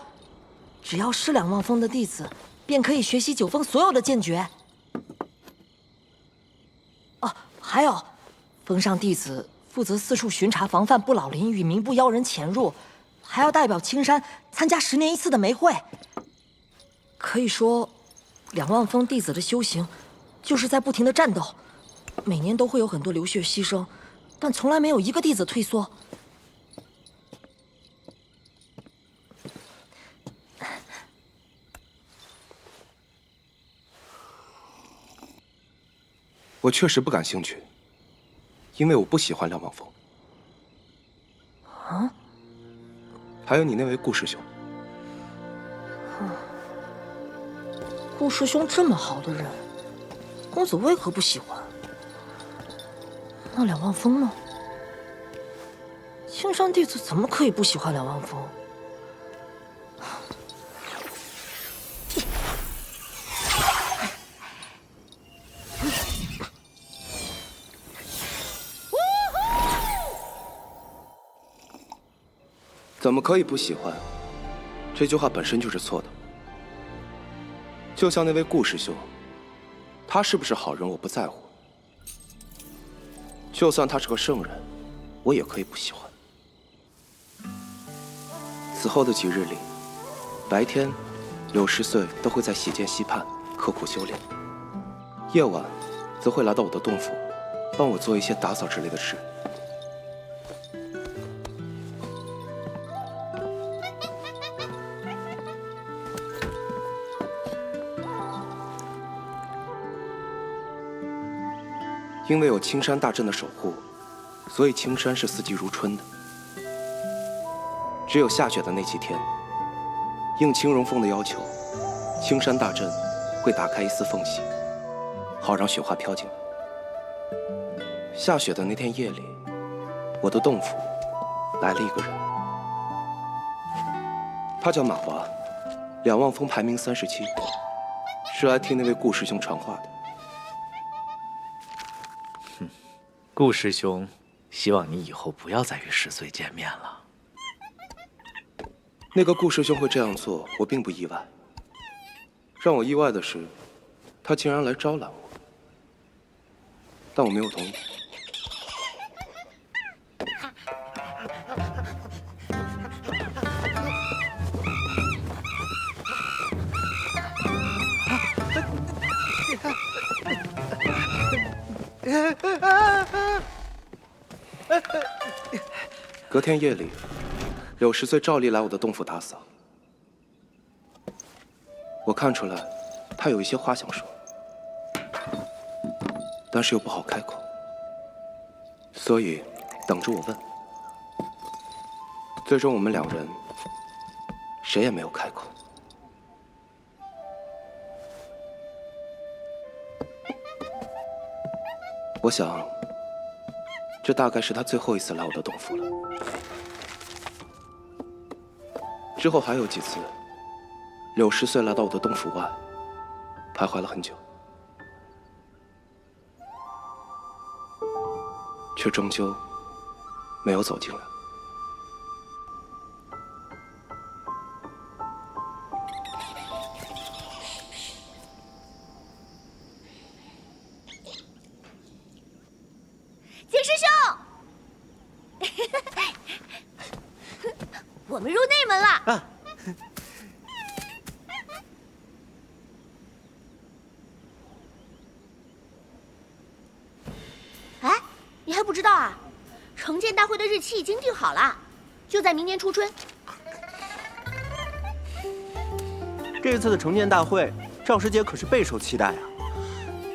只要是两望峰的弟子，便可以学习9峰所有的剑诀。哦，还有，峰上弟子负责四处巡查防范不老林与民部妖人潜入，还要代表青山参加10年1次的梅会。可以说，两望峰弟子的修行就是在不停的战斗，每年都会有很多流血牺牲，但从来没有一个弟子退缩。我确实不感兴趣，因为我不喜欢两望峰。啊？还有你那位顾师兄。顾师兄这么好的人，公子为何不喜欢？那两望峰呢？青山弟子怎么可以不喜欢两望峰？怎么可以不喜欢？这句话本身就是错的。就像那位顾师兄，他是不是好人我不在乎，就算他是个圣人，我也可以不喜欢。此后的几日里，白天柳10岁都会在洗剑溪畔刻苦修炼，夜晚则会来到我的洞府，帮我做一些打扫之类的事。因为有青山大阵的守护，所以青山是四季如春的。只有下雪的那几天，应青荣峰的要求，青山大阵会打开一丝缝隙，好让雪花飘进来。下雪的那天夜里，我的洞府来了一个人，他叫马华，两望峰排名37，是来听那位顾师兄传话的。顾师兄，希望你以后不要再与10岁见面了。那个顾师兄会这样做，我并不意外。让我意外的是，他竟然来招揽我，但我没有同意。隔天夜里，柳10岁照例来我的洞府打扫。我看出来，他有一些话想说，但是又不好开口，所以等着我问。最终我们2人谁也没有开口。我想，这大概是他最后一次来我的洞府了。之后还有几次，柳10岁来到我的洞府外，徘徊了很久，却终究没有走进来。景师兄，我们入内门了。哎，你还不知道啊？成剑大会的日期已经定好了，就在明年初春。这次的成剑大会，赵师姐可是备受期待啊。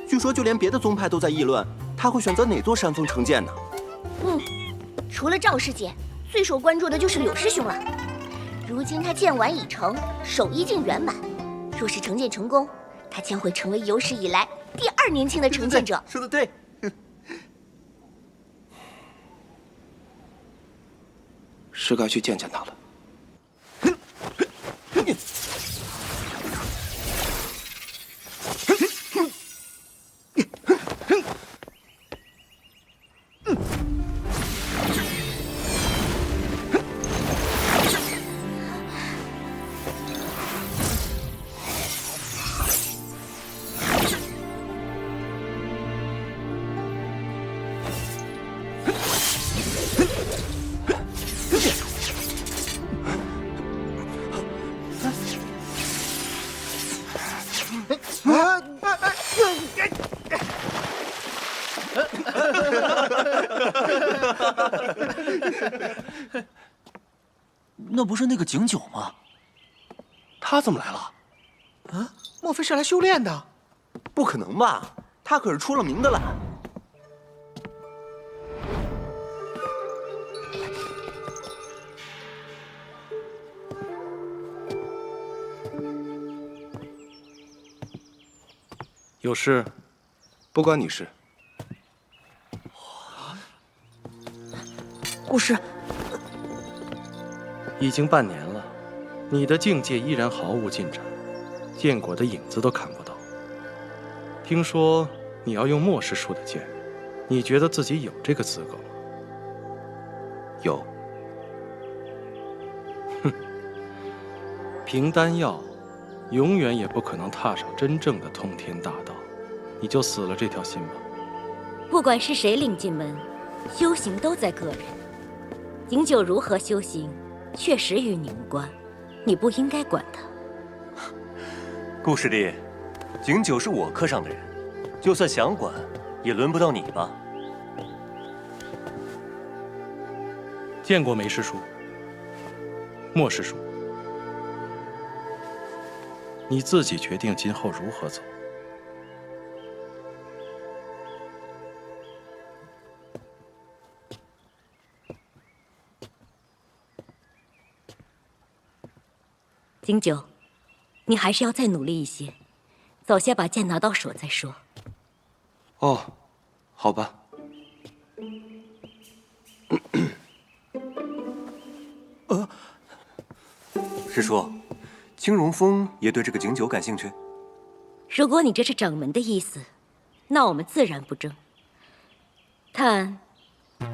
据说就连别的宗派都在议论，他会选择哪座山峰成剑呢？除了赵师姐，最受关注的就是柳师兄了。如今他剑丸已成，手艺境圆满。若是成剑成功，他将会成为有史以来第2年轻的成剑者。说得对。是该去见见他了。那不是那个景九吗？他怎么来了？啊，莫非是来修炼的？不可能吧？他可是出了名的懒。有事？不关你事。顾师，已经半年了，你的境界依然毫无进展，剑果的影子都看不到。听说你要用末世术的剑，你觉得自己有这个资格吗？有。哼，凭丹药，永远也不可能踏上真正的通天大道，你就死了这条心吧。不管是谁领进门，修行都在个人。景九如何修行，确实与你无关，你不应该管他。顾师弟，景九是我课上的人，就算想管，也轮不到你吧？见过梅师叔、莫师叔，你自己决定今后如何走。景九，你还是要再努力一些，早些把剑拿到手再说。哦，好吧。师叔，青荣峰也对这个景九感兴趣。如果你这是掌门的意思，那我们自然不争。但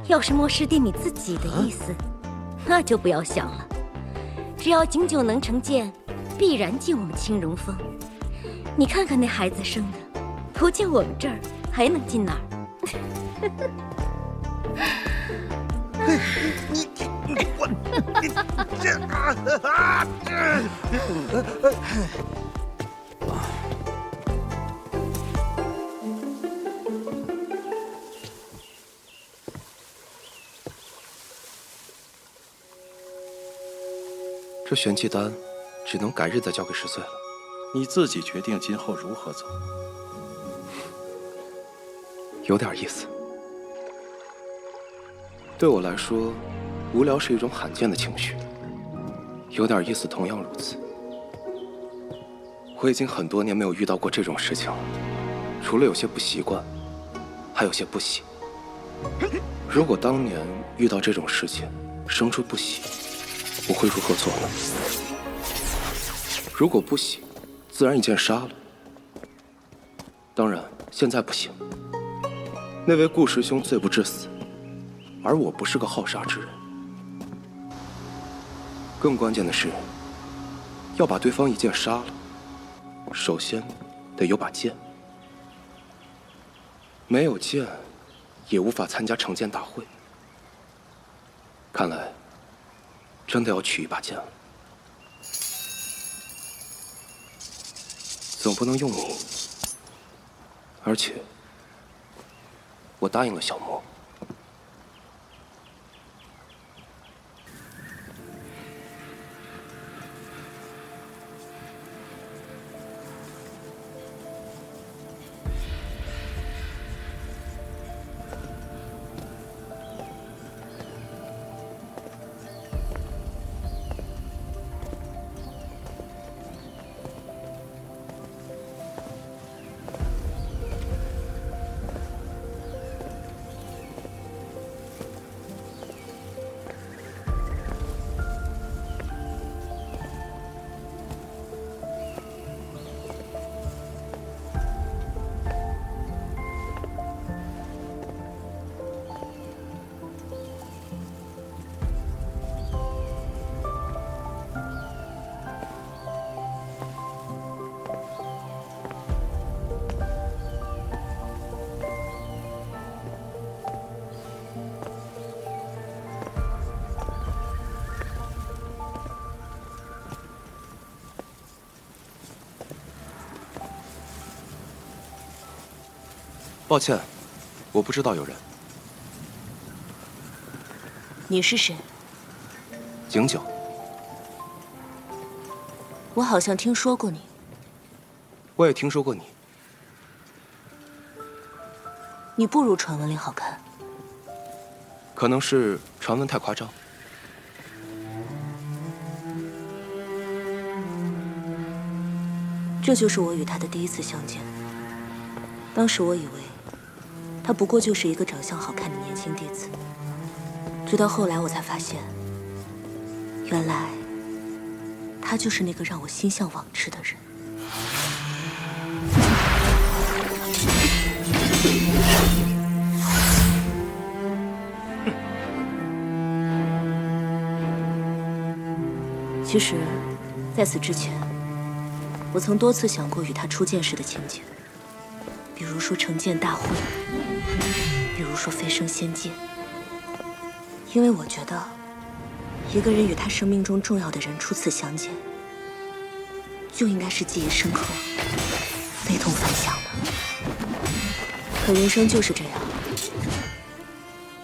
要是莫师弟你自己的意思，那就不要想了。只要景九能成剑，必然进我们青荣峰。你看看那孩子生的，不进我们这儿，还能进哪儿？你滚！这玄气丹只能改日再交给10岁了。你自己决定今后如何走。有点意思。对我来说，无聊是一种罕见的情绪，有点意思同样如此。我已经很多年没有遇到过这种事情了，除了有些不习惯，还有些不喜。如果当年遇到这种事情，生出不喜，我会如何做呢？如果不喜，自然一剑杀了。当然，现在不行。那位顾师兄罪不至死，而我不是个好杀之人。更关键的是，要把对方一剑杀了，首先得有把剑。没有剑，也无法参加成剑大会。看来，真的要取一把剑了。总不能用你，而且我答应了小莫。抱歉，我不知道有人。你是谁？景九。我好像听说过你。我也听说过你。你不如传闻里好看。可能是传闻太夸张。这就是我与他的第一次相见。当时我以为他不过就是一个长相好看的年轻弟子，直到后来我才发现，原来他就是那个让我心向往之的人。其实，在此之前，我曾多次想过与他初见时的情景，比如说成剑大会，比如说飞升仙界。因为我觉得，一个人与他生命中重要的人初次相见，就应该是记忆深刻、非同凡响的。可人生就是这样，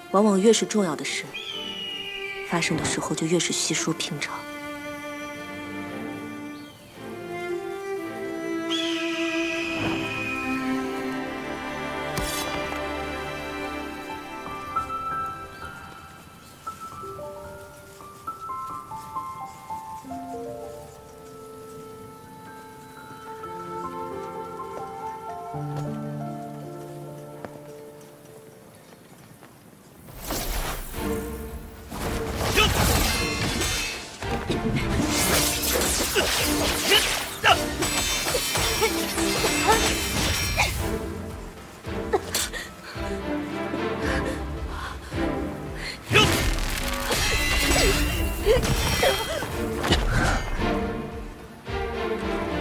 往往越是重要的事，发生的时候就越是稀疏平常。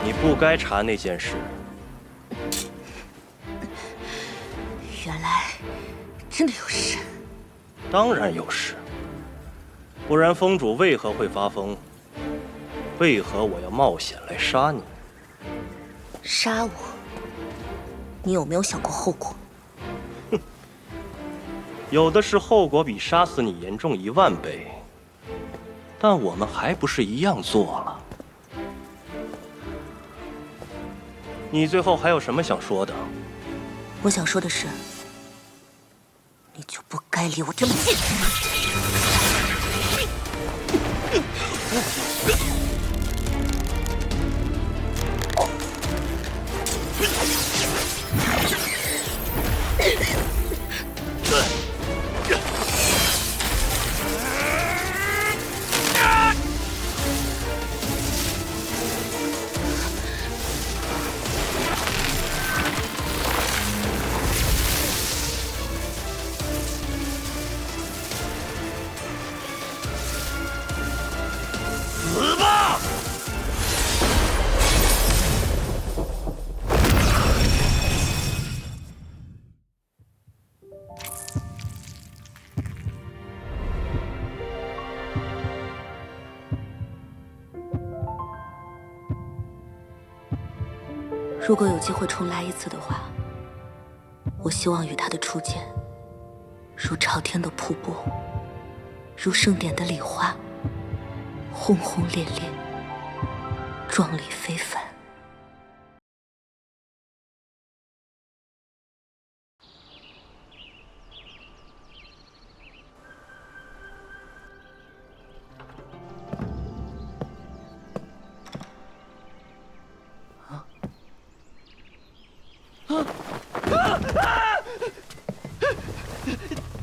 你不该查那件事。原来真的有事。当然有事，不然风主为何会发疯？为何我要冒险来杀你？杀我？你有没有想过后果？有的是后果比杀死你严重10000倍，但我们还不是一样做了？你最后还有什么想说的？我想说的是，你就不该离我这么近。死吧！如果有机会重来一次的话，我希望与他的初见，如朝天的瀑布，如盛典的礼花，轰轰烈烈，壮丽非凡。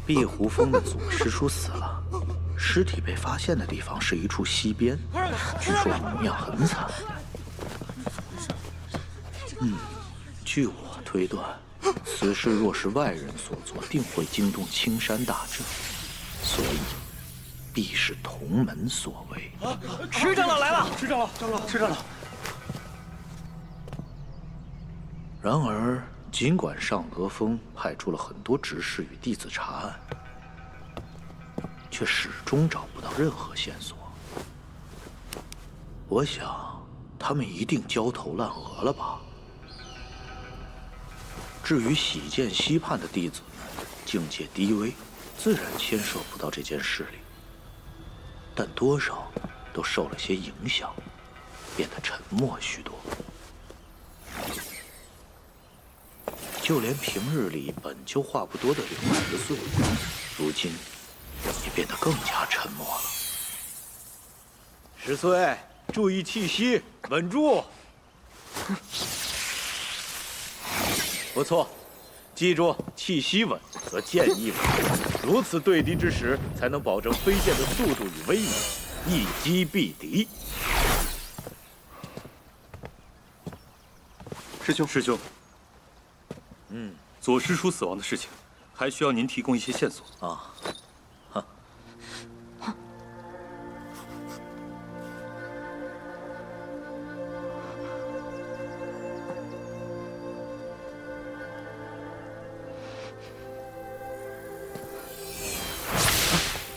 碧湖峰的祖师叔死了，尸体被发现的地方是一处溪边，据说模样很惨。据我推断，此事若是外人所做，定会惊动青山大阵，所以必是同门所为。池长老来了！池长老，池长老。然而，尽管上阁峰派出了很多执事与弟子查案，却始终找不到任何线索。我想，他们一定焦头烂额了吧？至于喜剑溪畔的弟子们，境界低微，自然牵涉不到这件事里，但多少都受了些影响，变得沉默许多。就连平日里本就话不多的柳10岁，如今也变得更加沉默了。10岁，注意气息，稳住。不错，记住，气息稳则剑亦稳，如此对敌之时，才能保证飞剑的速度与威能，一击必敌。师兄，左师叔死亡的事情，还需要您提供一些线索啊。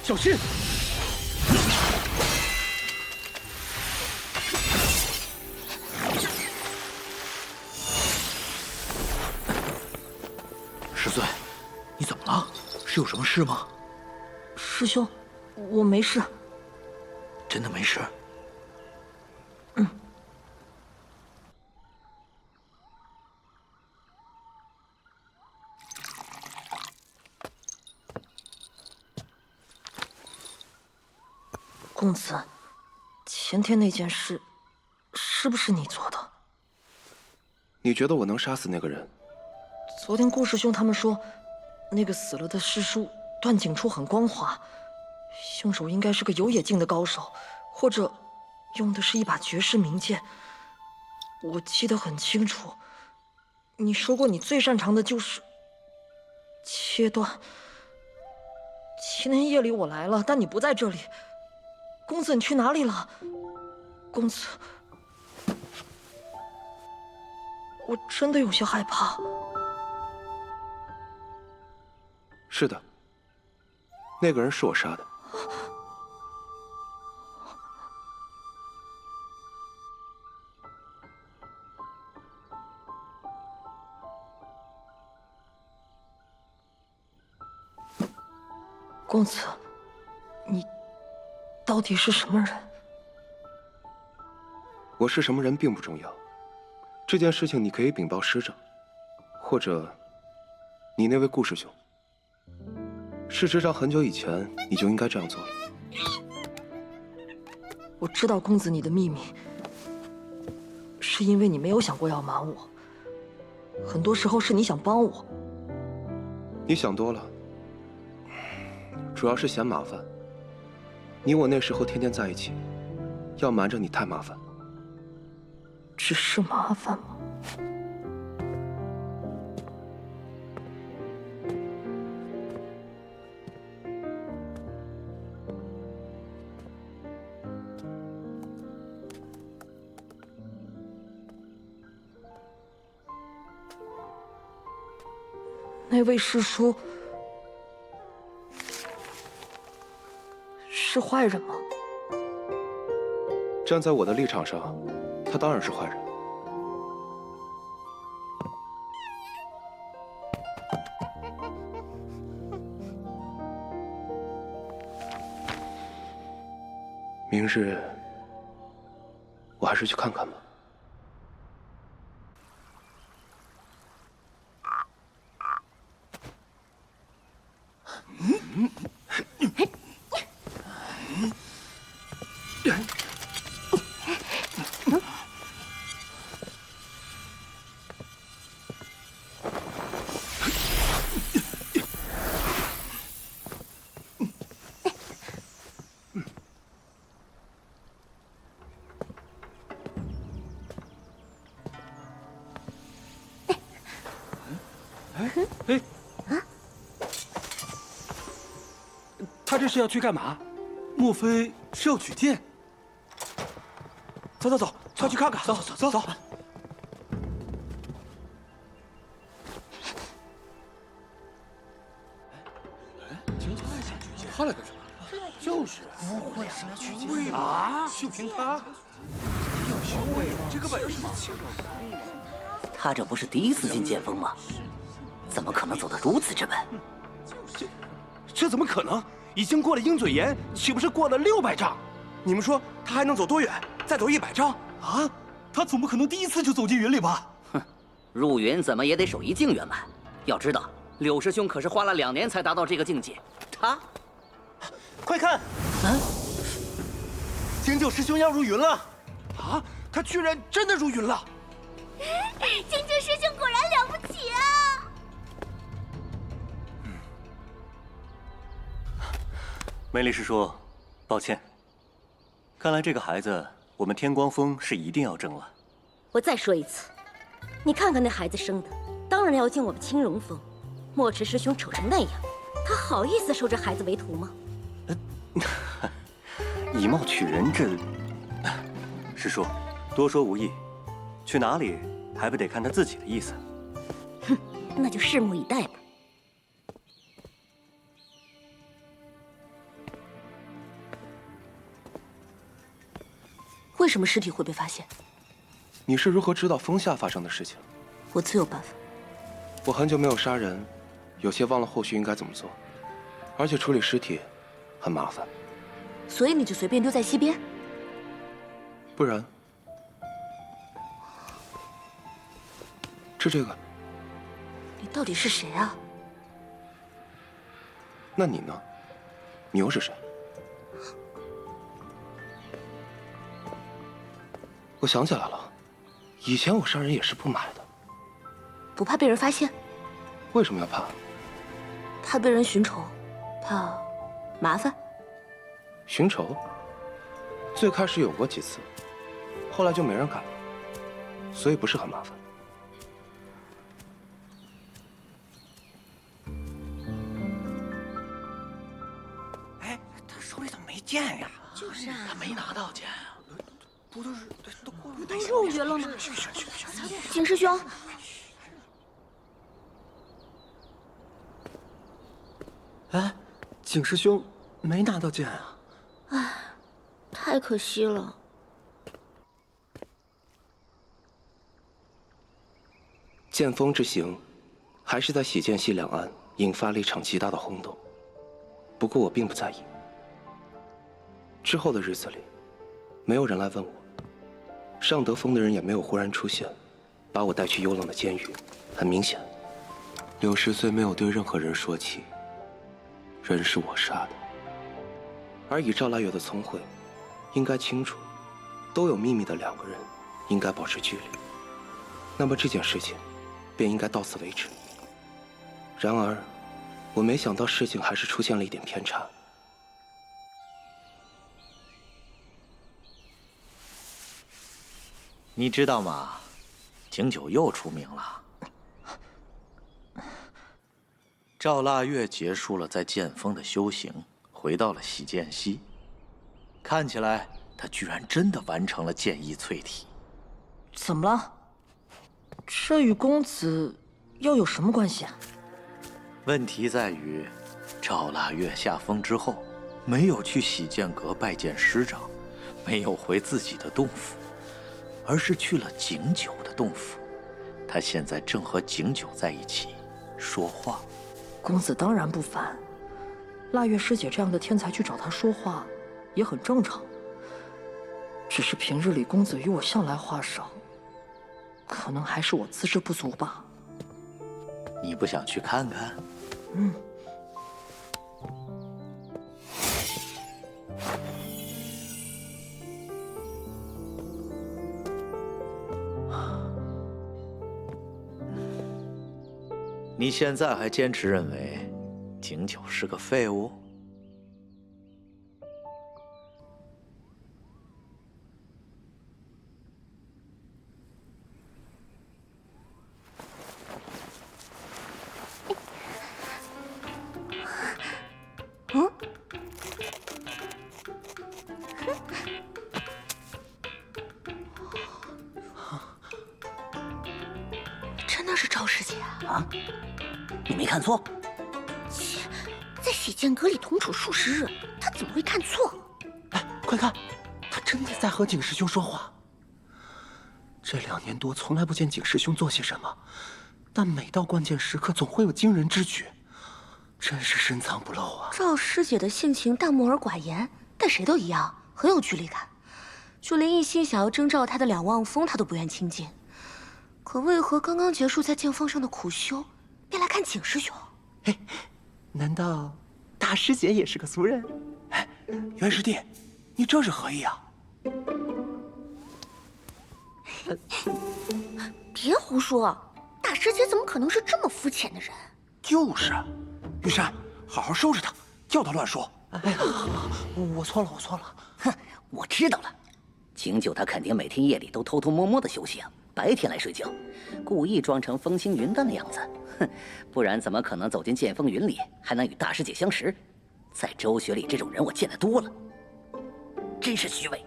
小心！10岁，你怎么了？是有什么事吗？师兄，我没事。真的没事？公子，前天那件事，是不是你做的？你觉得我能杀死那个人？昨天顾师兄他们说，那个死了的师叔断颈处很光滑，凶手应该是个有野境的高手，或者用的是一把绝世名剑。我记得很清楚，你说过你最擅长的就是切断。前天夜里我来了，但你不在这里。公子，你去哪里了？公子，我真的有些害怕。是的，那个人是我杀的。公子，你到底是什么人？我是什么人并不重要，这件事情你可以禀报师长，或者你那位顾师兄。事实上，很久以前你就应该这样做了。我知道公子你的秘密，是因为你没有想过要瞒我。很多时候是你想帮我。你想多了，主要是嫌麻烦。你我那时候天天在一起，要瞒着你太麻烦。只是麻烦吗？那位师叔是坏人吗？站在我的立场上，他当然是坏人。明日，我还是去看看吧。他这是要去干嘛？莫非是要取剑？走走走，快去看看！走走走。他来干什么？就是，不会是来取剑啊？就凭他，有修为，这个本事。他这不是第一次进剑锋吗？怎么可能走得如此之稳？这怎么可能？已经过了鹰嘴岩，岂不是过了600丈？你们说他还能走多远？再走100丈？啊？他总不可能第一次就走进云里吧？哼，入云怎么也得守一境圆满。要知道，柳师兄可是花了2年才达到这个境界。他，快看！啊，景九师兄要入云了！啊，他居然真的入云了！景九师兄果然了不起啊！梅里师叔，抱歉。看来这个孩子，我们天光峰是一定要争了。我再说一次，你看看那孩子生的，当然要进我们青龙峰。墨池师兄丑成那样，他好意思收这孩子为徒吗？以貌取人，这……师叔，多说无益，去哪里还不得看他自己的意思。哼，那就拭目以待吧。为什么尸体会被发现？你是如何知道峰下发生的事情？我自有办法。我很久没有杀人，有些忘了后续应该怎么做，而且处理尸体很麻烦。所以你就随便丢在溪边？不然，这个，你到底是谁啊？那你呢？你又是谁？我想起来了，以前我杀人也是不买的。不怕被人发现？为什么要怕？怕被人寻仇，怕麻烦。寻仇？最开始有过几次，后来就没人敢了，所以不是很麻烦。哎，他手里怎么没剑呀？就是啊，他没拿到剑啊。不都是都入云了吗？景师兄，哎，景师兄没拿到剑啊！唉，太可惜了。剑锋之行，还是在喜剑溪两岸引发了一场极大的轰动。不过我并不在意。之后的日子里，没有人来问我。上德峰的人也没有忽然出现，把我带去幽冷的监狱。很明显，柳十岁没有对任何人说起，人是我杀的。而以赵腊月的聪慧，应该清楚，都有秘密的2个人应该保持距离。那么这件事情，便应该到此为止。然而，我没想到事情还是出现了一点偏差。你知道吗？景九又出名了。赵腊月结束了在剑锋的修行，回到了喜剑溪。看起来他居然真的完成了剑意淬体。怎么了？这与公子又有什么关系啊？问题在于，赵腊月下峰之后，没有去喜剑阁拜见师长，没有回自己的洞府。而是去了景九的洞府，他现在正和景九在一起说话。公子当然不烦，腊月师姐这样的天才去找他说话，也很正常。只是平日里公子与我向来话少，可能还是我资质不足吧。你不想去看看？嗯。你现在还坚持认为景九是个废物？嗯？真的是赵师姐啊！你没看错？切，在喜剑阁里同处数十日，他怎么会看错？哎，快看，他真的在和景师兄说话。这2年多从来不见景师兄做些什么，但每到关键时刻总会有惊人之举，真是深藏不露啊！赵师姐的性情淡漠而寡言，但谁都一样，很有距离感。就连一心想要征召她的两望风，她都不愿亲近。可为何刚刚结束在剑锋上的苦修，便来看景师兄？难道大师姐也是个俗人？哎，元师弟，你这是何意啊？别胡说，大师姐怎么可能是这么肤浅的人？就是，玉山，好好收拾他，叫他乱说。哎呀，我错了，我错了。哼，我知道了，景九他肯定每天夜里都偷偷摸摸的休息啊，白天来睡觉，故意装成风轻云淡的样子。哼，不然怎么可能走进剑锋云里，还能与大师姐相识？在周学里这种人我见得多了，真是虚伪。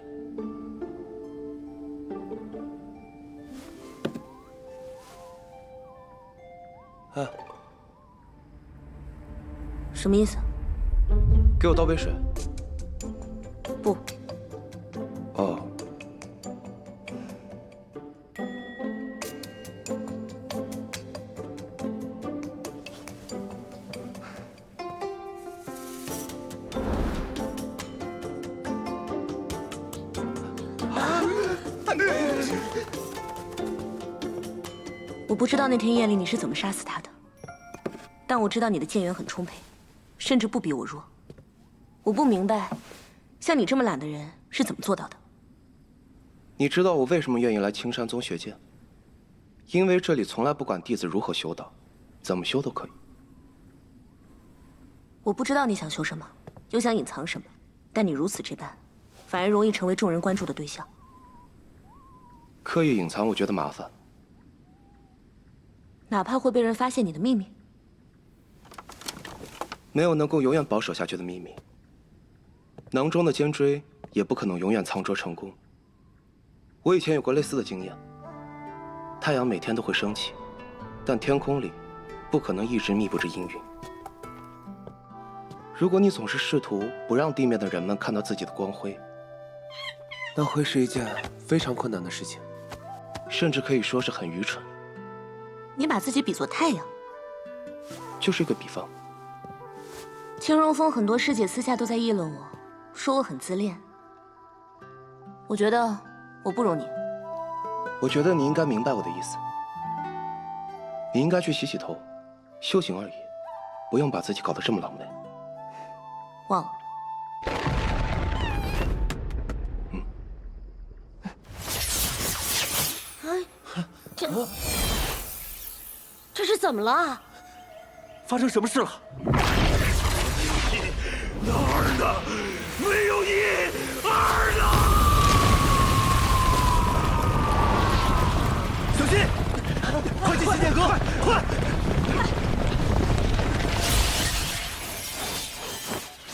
什么意思？给我倒杯水。不。哦。我不知道那天夜里你是怎么杀死他的，但我知道你的剑源很充沛，甚至不比我弱。我不明白，像你这么懒的人是怎么做到的？你知道我为什么愿意来青山宗学剑？因为这里从来不管弟子如何修道，怎么修都可以。我不知道你想修什么，又想隐藏什么，但你如此这般，反而容易成为众人关注的对象。刻意隐藏，我觉得麻烦。哪怕会被人发现你的秘密，没有能够永远保守下去的秘密。囊中的尖锥也不可能永远藏拙成功。我以前有过类似的经验。太阳每天都会升起，但天空里不可能一直密布着阴云。如果你总是试图不让地面的人们看到自己的光辉，那会是一件非常困难的事情，甚至可以说是很愚蠢。你把自己比作太阳，就是一个比方。青荣峰很多师姐私下都在议论我，说我很自恋。我觉得我不如你。我觉得你应该明白我的意思。你应该去洗洗头，修行而已，不用把自己搞得这么狼狈。忘了。这是怎么了？发生什么事了？哪儿呢？没有你，二呢？小心！快进心剑阁！快！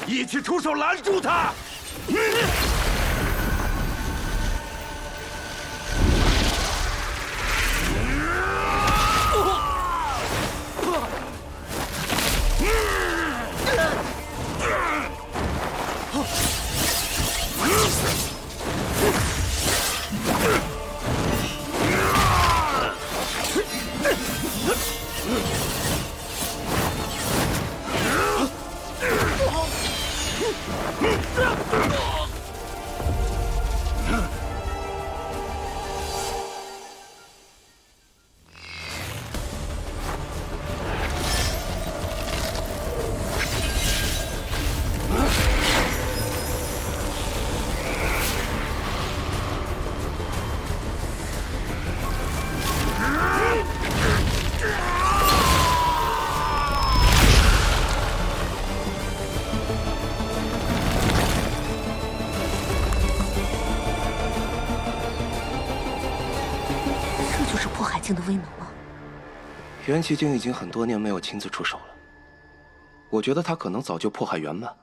一起出手拦住他！境的威能吗？元气境已经很多年没有亲自出手了，我觉得他可能早就破海圆满，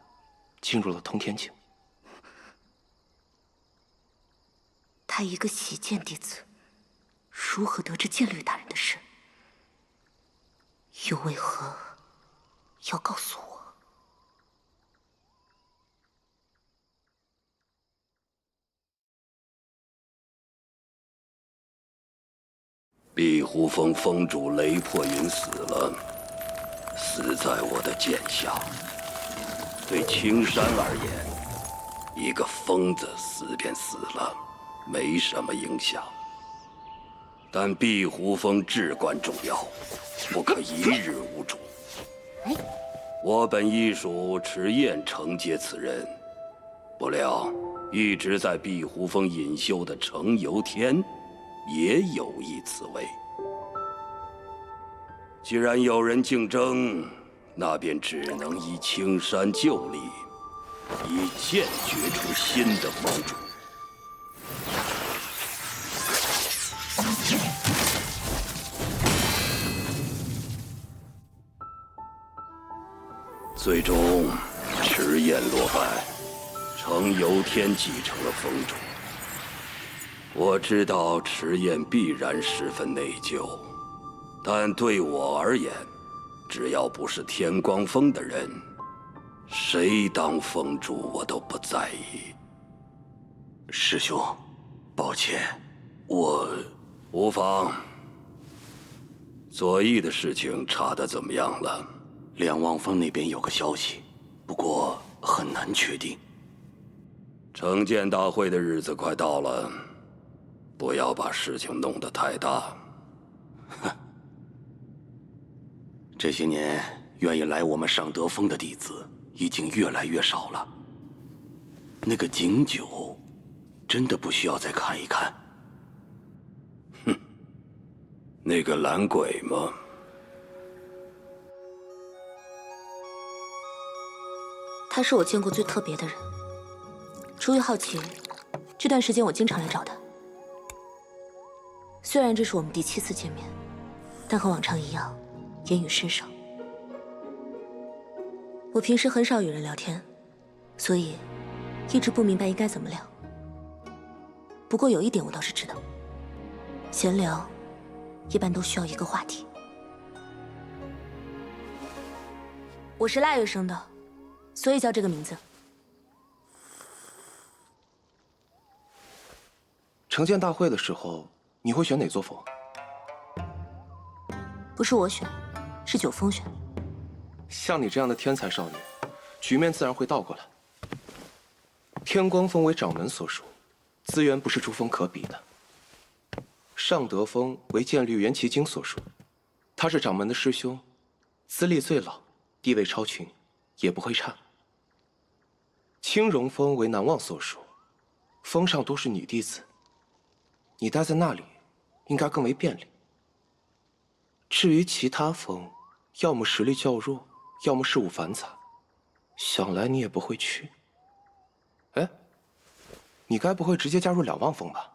进入了通天境。他一个洗剑弟子，如何得知剑律大人的事？又为何要告诉我？碧湖峰峰主雷破云死了，死在我的剑下。对青山而言，一个疯子死便死了，没什么影响。但碧湖峰至关重要，不可一日无主。我本亦属迟燕承接此任，不料一直在碧湖峰隐修的程由天也有意此位。既然有人竞争，那便只能依青山旧例，以剑决出新的盟主。最终，迟燕落败，程由天继承了峰主。我知道迟燕必然十分内疚，但对我而言，只要不是天光峰的人，谁当峰主我都不在意。师兄，抱歉，我无妨。左翼的事情查得怎么样了？两望峰那边有个消息，不过很难确定。城建大会的日子快到了，不要把事情弄得太大。哼，这些年愿意来我们尚德峰的弟子已经越来越少了。那个景九，真的不需要再看一看？哼，那个懒鬼吗？他是我见过最特别的人。出于好奇，这段时间我经常来找他。虽然这是我们第7次见面，但和往常一样，言语甚少。我平时很少与人聊天，所以一直不明白应该怎么聊。不过有一点我倒是知道，闲聊一般都需要一个话题。我是腊月生的，所以叫这个名字。城建大会的时候，你会选哪座佛？不是我选，是九峰选。像你这样的天才少女，局面自然会倒过来。天光峰为掌门所属，资源不是诸峰可比的。尚德峰为剑律元奇经所属，他是掌门的师兄，资历最老，地位超群，也不会差。青荣峰为南望所属，峰上多是女弟子，你待在那里应该更为便利。至于其他峰，要么实力较弱，要么事务繁杂，想来你也不会去。哎，你该不会直接加入两望峰吧？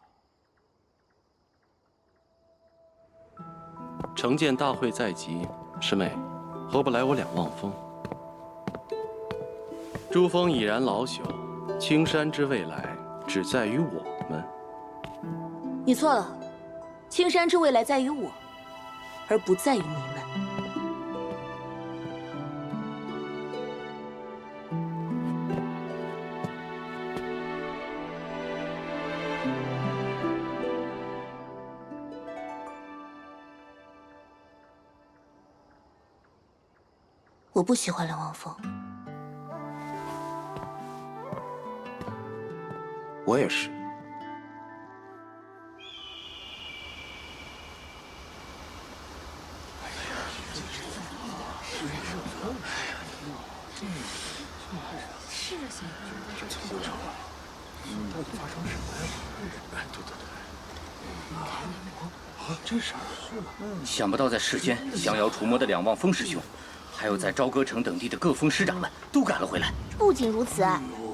城建大会在即，师妹，何不来我两望峰？诸峰已然老朽，青山之未来只在于我们。你错了，青山之未来在于我，而不在于你们。我不喜欢两望峰。我也是。到底发生什么呀？哎，对，这事儿想不到在世间降妖除魔的两望峰师兄，还有在朝歌城等地的各峰师长们都赶了回来。不仅如此，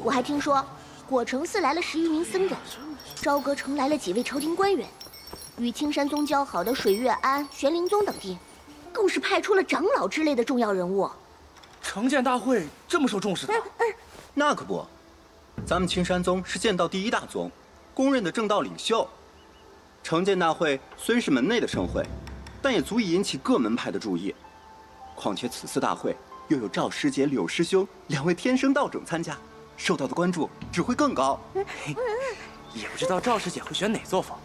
我还听说果城寺来了10余名僧人，朝歌城来了几位朝廷官员，与青山宗交好的水月庵、玄灵宗等地，更是派出了长老之类的重要人物。城建大会这么受重视的？那可不，咱们青山宗是剑道第1大宗，公认的正道领袖。城建大会虽是门内的盛会，但也足以引起各门派的注意。况且此次大会又有赵师姐、柳师兄2位天生道种参加，受到的关注只会更高。也不知道赵师姐会选哪座峰，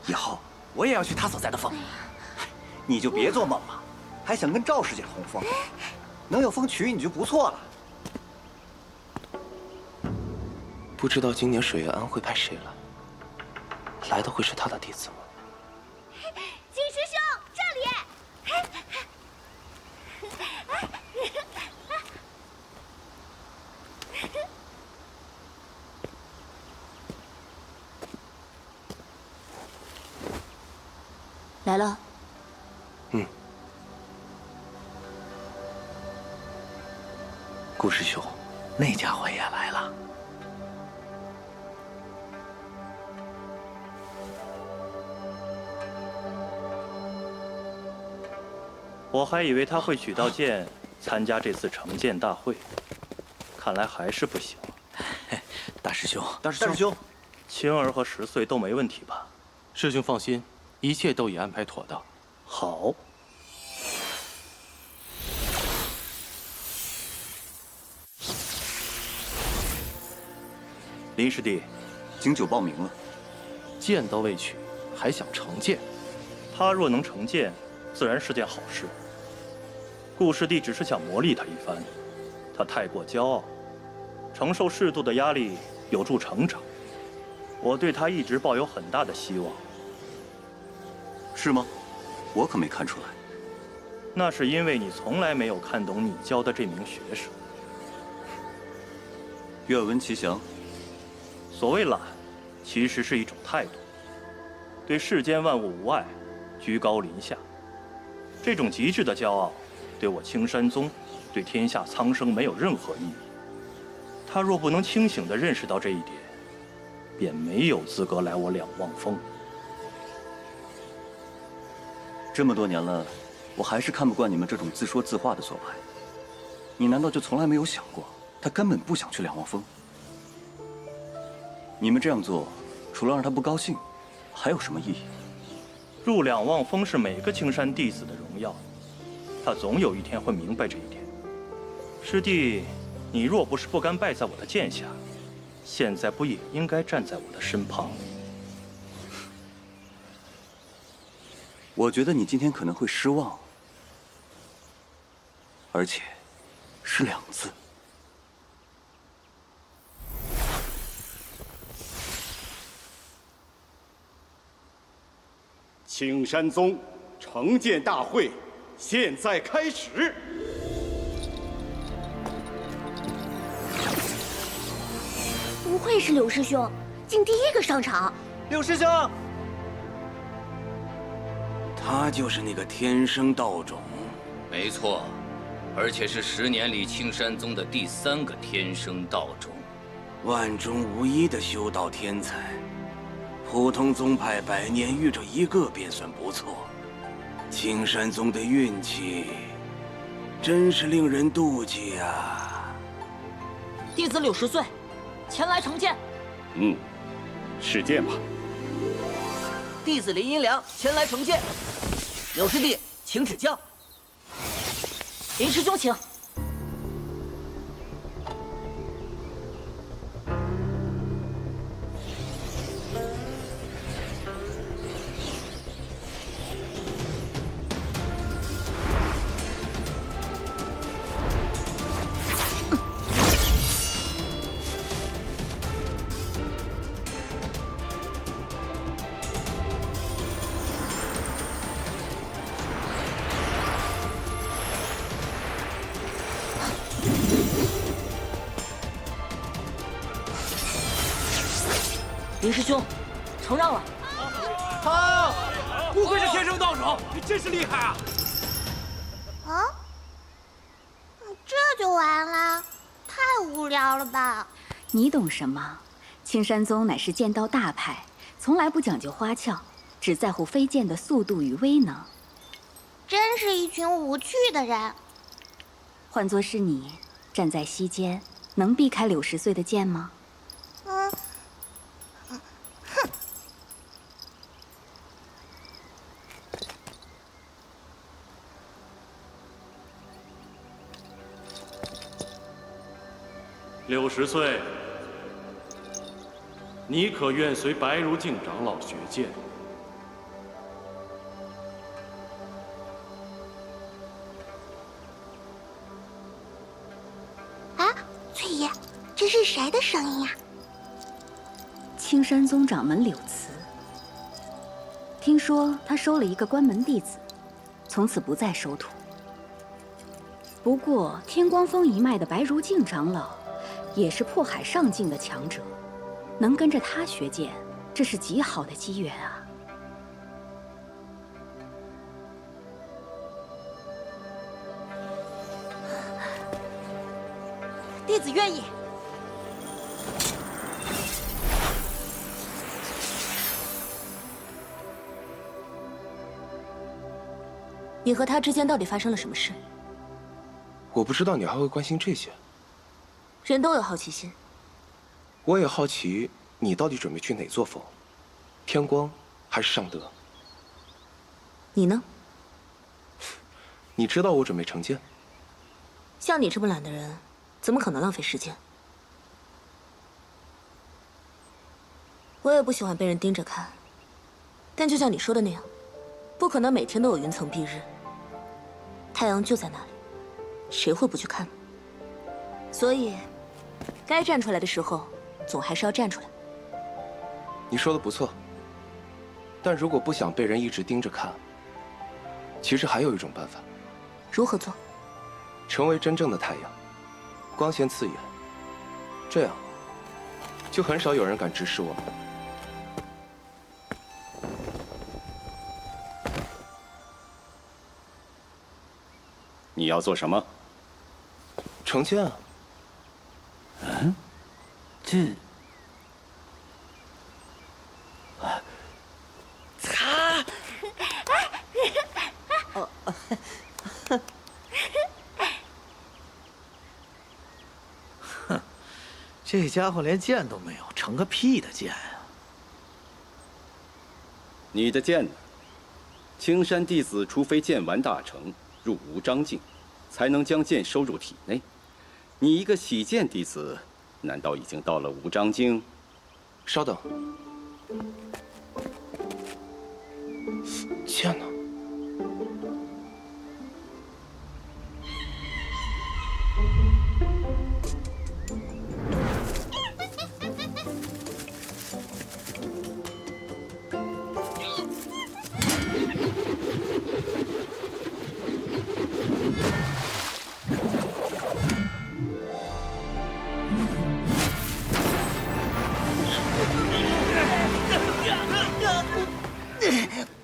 以后我也要去他所在的峰。你就别做梦了，还想跟赵师姐同风？能有风娶你就不错了。不知道今年水月庵会派谁来？来的会是他的弟子吗？金师兄，这里。来了。顾师兄，那家伙也来了。我还以为他会取到剑参加这次成剑大会，看来还是不行。大师兄，大师兄，青儿和10岁都没问题吧？师兄放心，一切都已安排妥当。好。林师弟，景九报名了，剑都未取，还想成剑？他若能成剑，自然是件好事。顾师弟只是想磨砺他一番，他太过骄傲，承受适度的压力有助成长。我对他一直抱有很大的希望。是吗？我可没看出来。那是因为你从来没有看懂你教的这名学生。愿闻其详。所谓懒，其实是一种态度，对世间万物无爱，居高临下。这种极致的骄傲，对我青山宗，对天下苍生没有任何意义。他若不能清醒地认识到这一点，便没有资格来我两望峰。这么多年了，我还是看不惯你们这种自说自话的做派。你难道就从来没有想过，他根本不想去两望峰？你们这样做，除了让他不高兴，还有什么意义？入两望峰是每个青山弟子的荣耀，他总有一天会明白这一点。师弟，你若不是不甘败在我的剑下，现在不也应该站在我的身旁？我觉得你今天可能会失望，而且是2次。青山宗成剑大会现在开始。不愧是柳师兄，竟第一个上场。柳师兄，他就是那个天生道种。没错，而且是10年里青山宗的第3个天生道种，万中无一的修道天才。普通宗派100年遇着1个便算不错，青山宗的运气真是令人妒忌啊！弟子柳10岁，前来成剑。试剑吧。弟子林银良前来成剑，柳师弟请指教。林师兄请。林师兄，承让了。好，不愧是天生道种，你真是厉害啊！啊？这就完了？太无聊了吧？你懂什么？青山宗乃是剑道大派，从来不讲究花俏，只在乎飞剑的速度与威能。真是一群无趣的人。换作是你，站在膝间，能避开柳10岁的剑吗？柳10岁，你可愿随白如镜长老学剑？是谁的声音呀？青山宗掌门柳慈。听说他收了一个关门弟子，从此不再收徒。不过天光峰一脉的白如镜长老，也是破海上境的强者，能跟着他学剑，这是极好的机缘啊。弟子愿意。你和他之间到底发生了什么事？我不知道你还会关心这些。人都有好奇心。我也好奇，你到底准备去哪座峰？天光还是尚德？你呢？你知道我准备成剑。像你这么懒的人，怎么可能浪费时间？我也不喜欢被人盯着看，但就像你说的那样，不可能每天都有云层蔽日。太阳就在那里，谁会不去看呢？所以，该站出来的时候，总还是要站出来。你说的不错，但如果不想被人一直盯着看，其实还有一种办法。如何做？成为真正的太阳，光鲜刺眼，这样就很少有人敢直视我们。你要做什么？成剑啊！嗯，这……擦！哦，哼，这家伙连剑都没有，成个屁的剑啊！你的剑呢？青山弟子除非剑完大成，入无章境，才能将剑收入体内。你一个洗剑弟子，难道已经到了无章境？稍等，剑呢？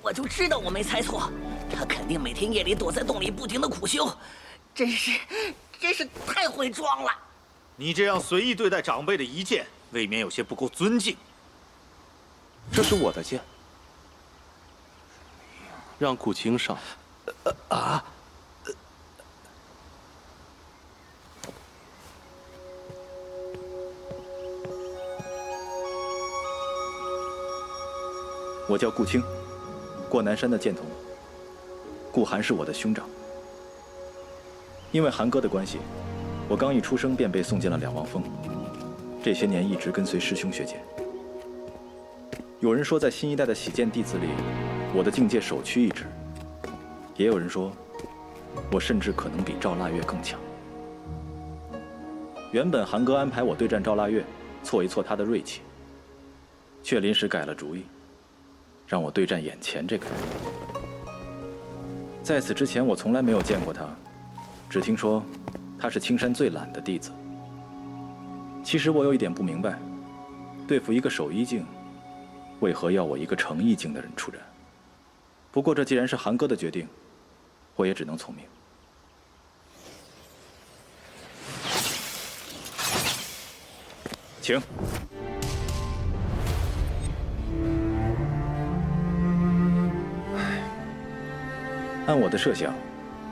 我就知道我没猜错，他肯定每天夜里躲在洞里不停的苦修，真是太会装了。你这样随意对待长辈的遗剑，未免有些不够尊敬。这是我的剑，让顾青上。啊！我叫顾青，过南山的剑童。顾寒是我的兄长。因为寒哥的关系，我刚一出生便被送进了两望峰，这些年一直跟随师兄学剑。有人说，在新一代的洗剑弟子里，我的境界首屈一指；也有人说，我甚至可能比赵腊月更强。原本寒哥安排我对战赵腊月，挫一挫他的锐气，却临时改了主意，让我对战眼前这个人。在此之前，我从来没有见过他，只听说他是青山最懒的弟子。其实我有一点不明白，对付一个守一境，为何要我一个成一境的人出战？不过这既然是寒哥的决定，我也只能从命。请。按我的设想，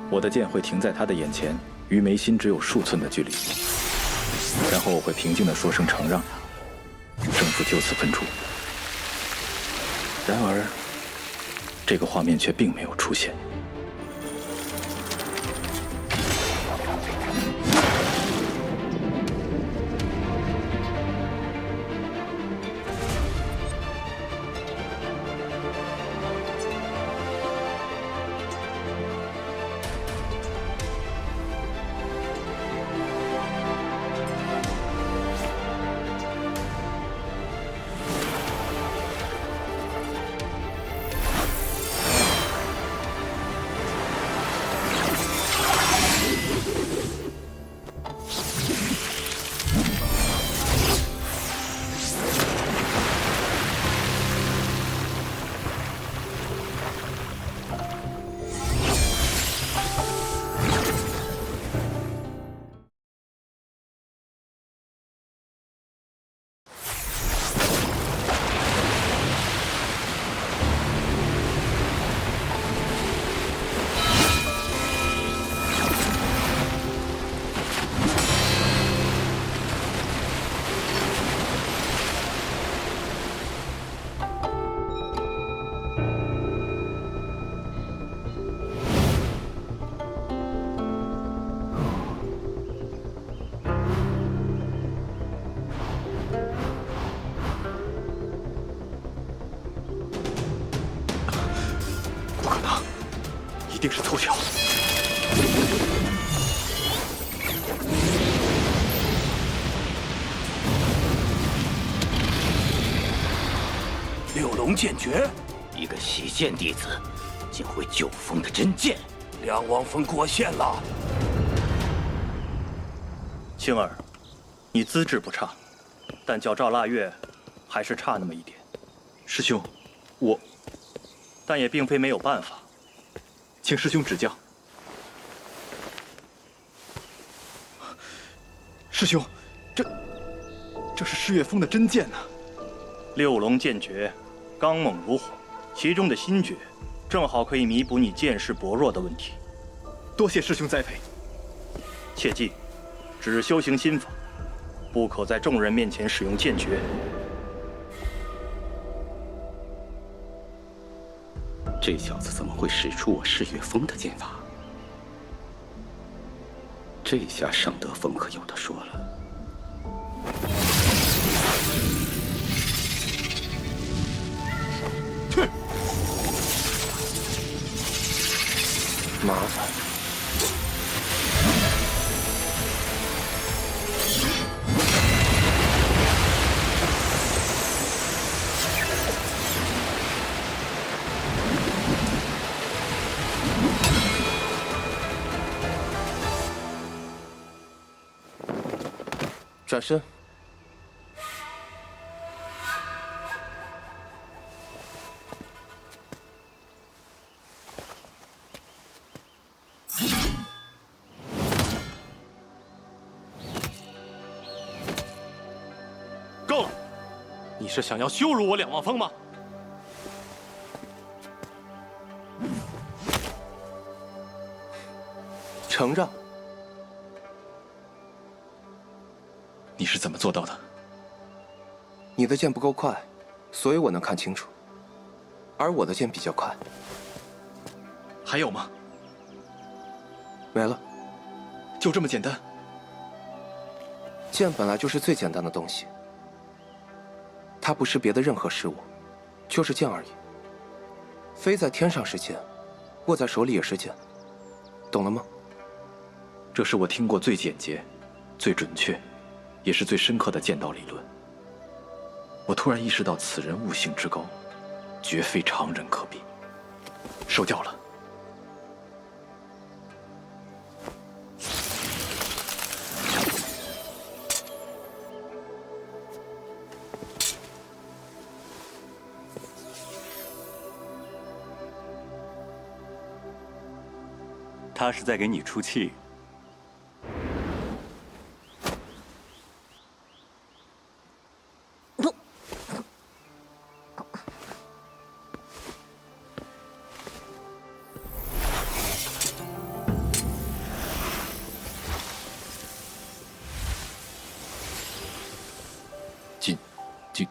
我的剑会停在他的眼前，与眉心只有数寸的距离，然后我会平静地说声承让，胜负就此分出。然而，这个画面却并没有出现。定是凑巧。六龙剑诀，一个习剑弟子竟会九峰的真剑，两王峰过线了。青儿，你资质不差，但较赵腊月还是差那么一点。师兄，我……但也并非没有办法，请师兄指教。师兄，这是世月峰的真剑呐！六龙剑诀，刚猛如火，其中的心诀，正好可以弥补你剑势薄弱的问题。多谢师兄栽培。切记，只修行心法，不可在众人面前使用剑诀。这小子怎么会使出我世月峰的剑法？这下尚德峰可有的说了。哼，麻烦。转身。够了！你是想要羞辱我两望峰吗？承让。你是怎么做到的？你的剑不够快，所以我能看清楚，而我的剑比较快。还有吗？没了。就这么简单？剑本来就是最简单的东西，它不是别的任何事物，就是剑而已。飞在天上是剑，握在手里也是剑，懂了吗？这是我听过最简洁、最准确，也是最深刻的剑道理论。我突然意识到，此人悟性之高，绝非常人可比。受教了。他是在给你出气。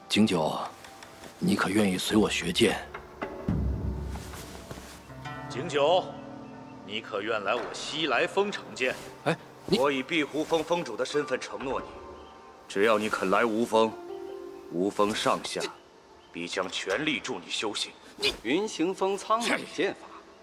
景九，你可愿意随我学剑？景九，你可愿来我西来峰成剑？哎，我以碧湖峰峰主的身份承诺你，只要你肯来无峰，无峰上下必将全力助你修行。云行峰苍美剑法，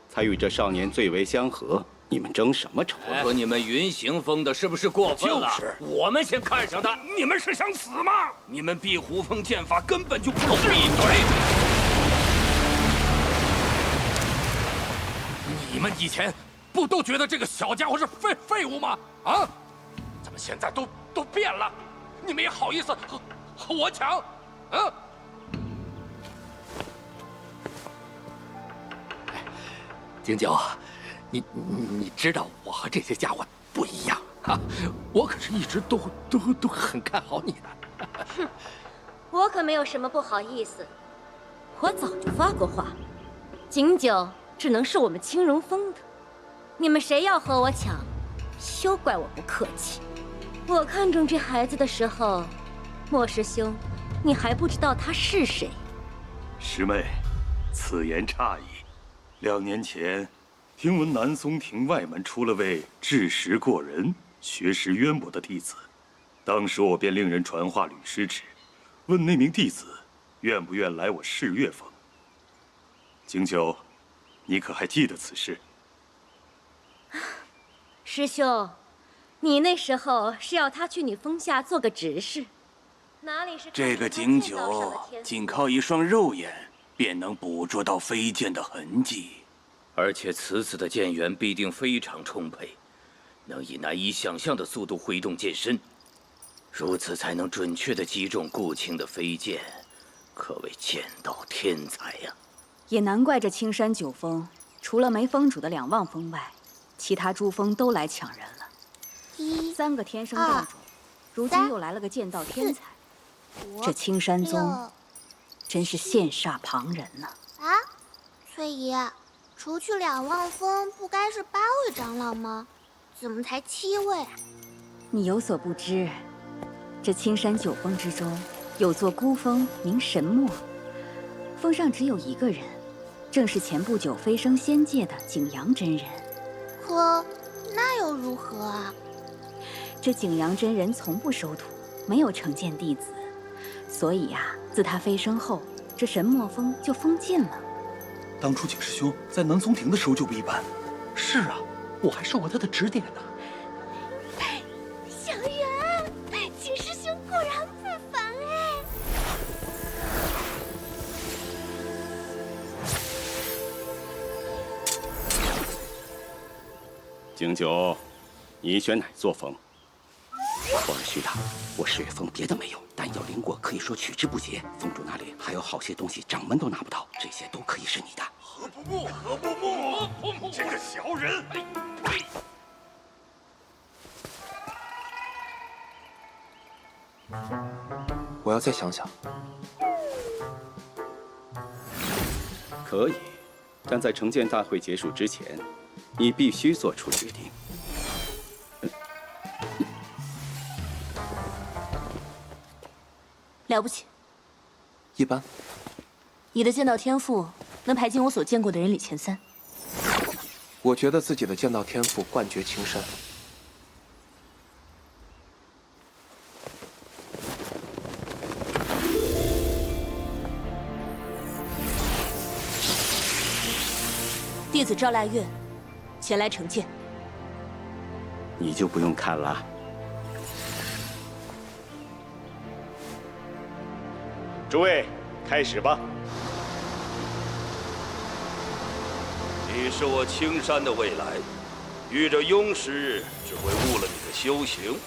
才与这少年最为相合。你们争什么仇？我说你们云行峰的是不是过分了？就是，我们先看上他。你们是想死吗？你们碧湖峰剑法根本就不是一腿。你们以前不都觉得这个小家伙是废物吗？啊？怎么现在都变了？你们也好意思和我抢？啊？景九，你知道我和这些家伙不一样啊！我可是一直都很看好你的。哼，我可没有什么不好意思，我早就发过话，景九只能是我们青荣峰的。你们谁要和我抢，休怪我不客气。我看中这孩子的时候，莫师兄，你还不知道他是谁。师妹，此言差矣。2年前，听闻南松亭外门出了位智识过人、学识渊博的弟子，当时我便令人传话吕师侄，问那名弟子愿不愿来我世月峰。景九，你可还记得此事？师兄，你那时候是要他去你峰下做个执事，哪里是这个景九仅靠一双肉眼便能捕捉到飞剑的痕迹，而且此子的剑源必定非常充沛，能以难以想象的速度挥动剑身，如此才能准确地击中顾青的飞剑，可谓剑道天才呀！也难怪这青山九峰，除了没封主的两望峰外，其他诸峰都来抢人了。3个天生道种，如今又来了个剑道天才，这青山宗真是羡煞旁人呢。啊，翠姨，除去两望峰，不该是8位长老吗？怎么才7位啊？你有所不知，这青山九峰之中，有座孤峰名神墨，峰上只有1个人，正是前不久飞升仙界的景阳真人。可那又如何啊？这景阳真人从不收徒，没有成见弟子，所以呀，自他飞升后，这神墨峰就封禁了。当初景师兄在南松亭的时候就不一般。是啊，我还受过他的指点呢。小圆，景师兄果然不凡哎！景九，你选哪座峰？我虚大，我十月峰别的没有，但要灵果可以说取之不竭。峰主那里还有好些东西，掌门都拿不到，这些都可以是你的。何不不，何不不！这个小人！我要再想想。可以，但在成剑大会结束之前，你必须做出决定。了不起，一般。你的剑道天赋能排进我所见过的人里前3。我觉得自己的剑道天赋冠绝青山。弟子赵腊月，前来成剑。你就不用看了。诸位，开始吧。你是我青山的未来，遇着庸师只会误了你的修行。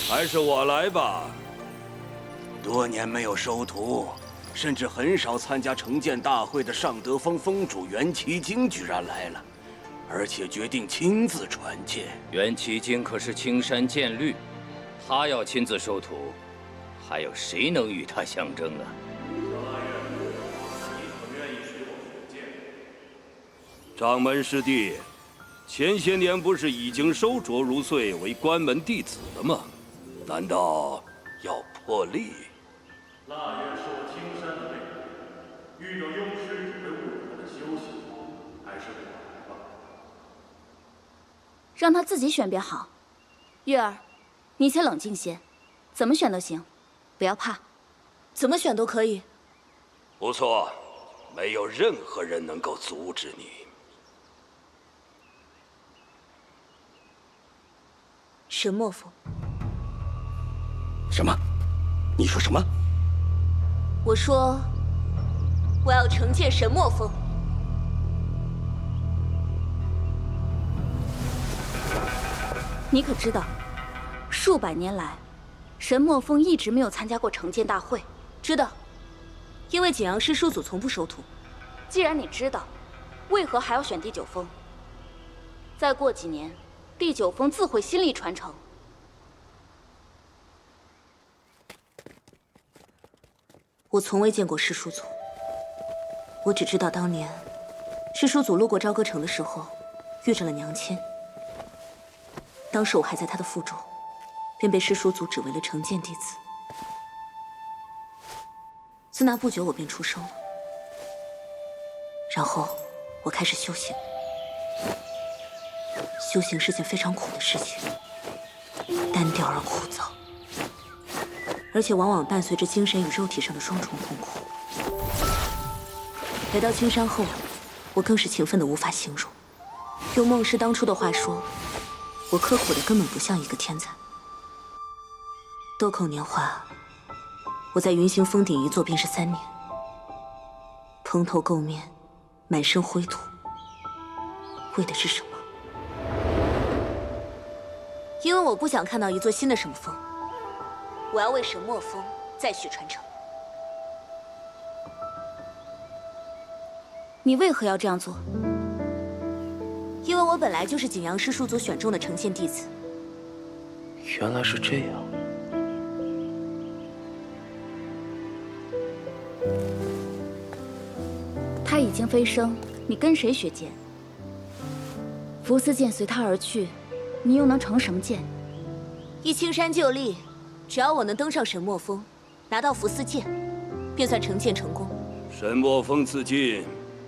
还是我来吧。多年没有收徒，甚至很少参加成剑大会的上德峰峰主袁奇经居然来了，而且决定亲自传剑。袁奇经可是青山剑律，他要亲自收徒，还有谁能与他相争啊？掌门师弟，前些年不是已经收卓如岁为关门弟子了吗？难道要破例？腊月受青山的累，遇到庸师只会误了他的修行，还是我来吧。让他自己选便好。月儿，你且冷静些，怎么选都行，不要怕。怎么选都可以。不错，没有任何人能够阻止你。神墨峰。什么？你说什么？我说，我要成剑神墨峰。你可知道，数百年来，神墨峰一直没有参加过成剑大会。知道，因为景阳师叔祖从不收徒。既然你知道，为何还要选第9峰？再过几年，第9峰自会新力传承。我从未见过师叔祖，我只知道当年师叔祖路过朝歌城的时候，遇着了娘亲。当时我还在他的腹中，便被师叔祖指为了成剑弟子。自那不久，我便出生了，然后我开始修行。修行是件非常苦的事情，单调而枯燥，而且往往伴随着精神与肉体上的双重痛苦。来到青山后，我更是勤奋的无法形容。用孟师当初的话说，我刻苦的根本不像一个天才。豆蔻年华，我在云行峰顶一坐便是3年，蓬头垢面，满身灰土，为的是什么？因为我不想看到一座新的什么峰，我要为神墨峰再续传承。你为何要这样做？因为我本来就是景阳师叔祖选中的承线弟子。原来是这样。他已经飞升，你跟谁学剑？伏斯剑随他而去，你又能成什么剑？一青山就立，只要我能登上神墨峰，拿到伏斯剑，便算成剑成功。神墨峰自尽，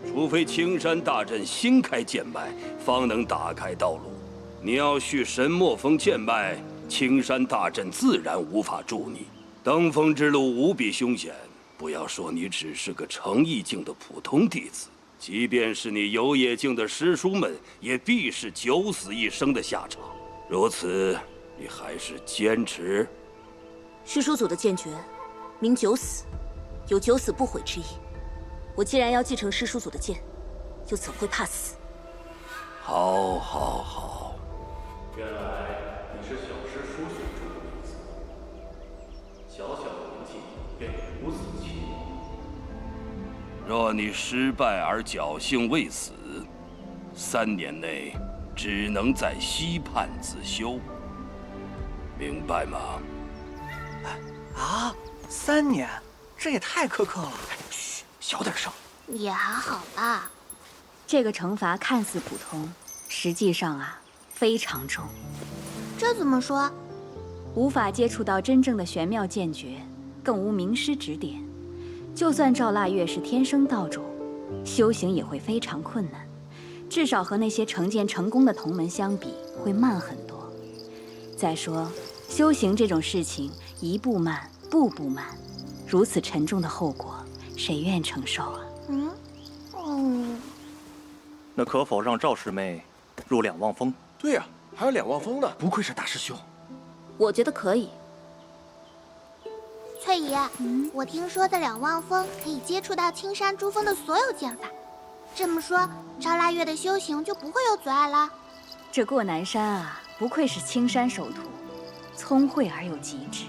除非青山大阵新开剑脉，方能打开道路。你要续神墨峰剑脉，青山大阵自然无法助你。登峰之路无比凶险，不要说你只是个诚意境的普通弟子，即便是你有野境的师叔们，也必是九死一生的下场。如此，你还是坚持？师叔祖的剑诀，名九死，有九死不悔之意。我既然要继承师叔祖的剑，又怎会怕死？好，好，好。原来你是小师叔选中的弟子，小小年纪便如此气魄。若你失败而侥幸未死，3年内只能在溪畔自修，明白吗？啊，3年，这也太苛刻了。嘘，小点声。也还好吧。这个惩罚看似普通，实际上非常重。这怎么说？无法接触到真正的玄妙剑诀，更无名师指点。就算赵腊月是天生道种，修行也会非常困难，至少和那些成剑成功的同门相比，会慢很多。再说，修行这种事情，一步慢，步步慢，如此沉重的后果，谁愿承受啊？那可否让赵师妹入两望峰？对呀，还有两望峰呢。不愧是大师兄。我觉得可以。翠姨，我听说在两望峰可以接触到青山珠峰的所有剑法，这么说，赵腊月的修行就不会有阻碍了。这过南山不愧是青山首徒，聪慧而又机智。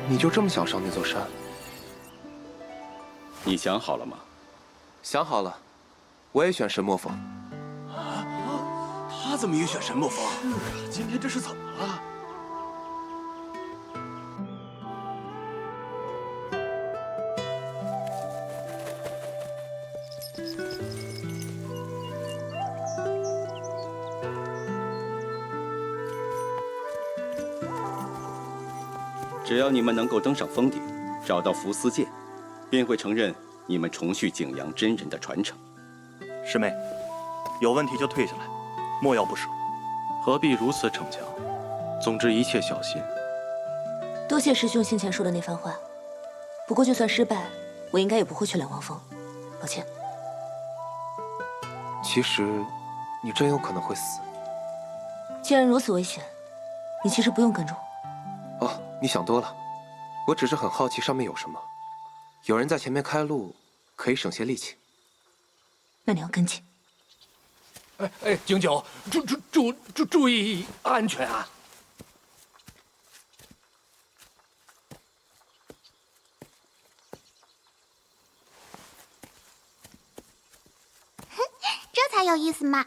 你就这么想上那座山？你想好了吗？想好了，我也选神墨峰。他怎么也选神墨峰？今天这是怎么了？只要你们能够登上峰顶，找到伏斯剑，便会承认你们重续景阳真人的传承。师妹，有问题就退下来，莫要不舍。何必如此逞强？总之一切小心。多谢师兄先前说的那番话。不过就算失败，我应该也不会去两望峰。抱歉。其实，你真有可能会死。既然如此危险，你其实不用跟着我。哦，你想多了，我只是很好奇上面有什么。有人在前面开路，可以省些力气。那你要跟紧。哎，景九，注意安全啊！哼，这才有意思嘛！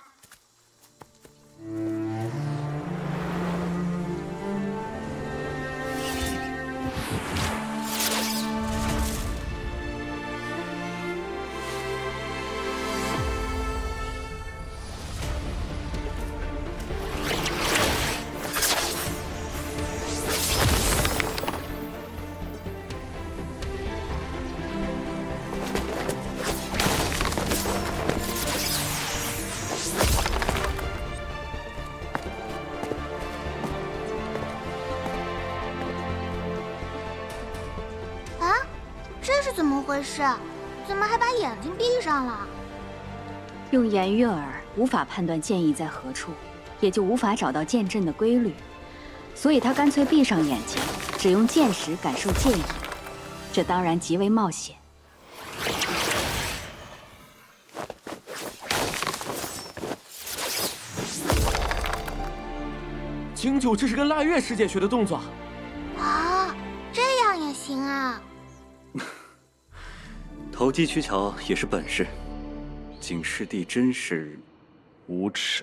是怎么回事？怎么还把眼睛闭上了？用颜悦耳无法判断剑意在何处，也就无法找到剑阵的规律，所以他干脆闭上眼睛，只用剑识感受剑意。这当然极为冒险。清酒这是跟腊月师姐学的动作啊，这样也行啊！投机取巧也是本事，景师弟真是无耻。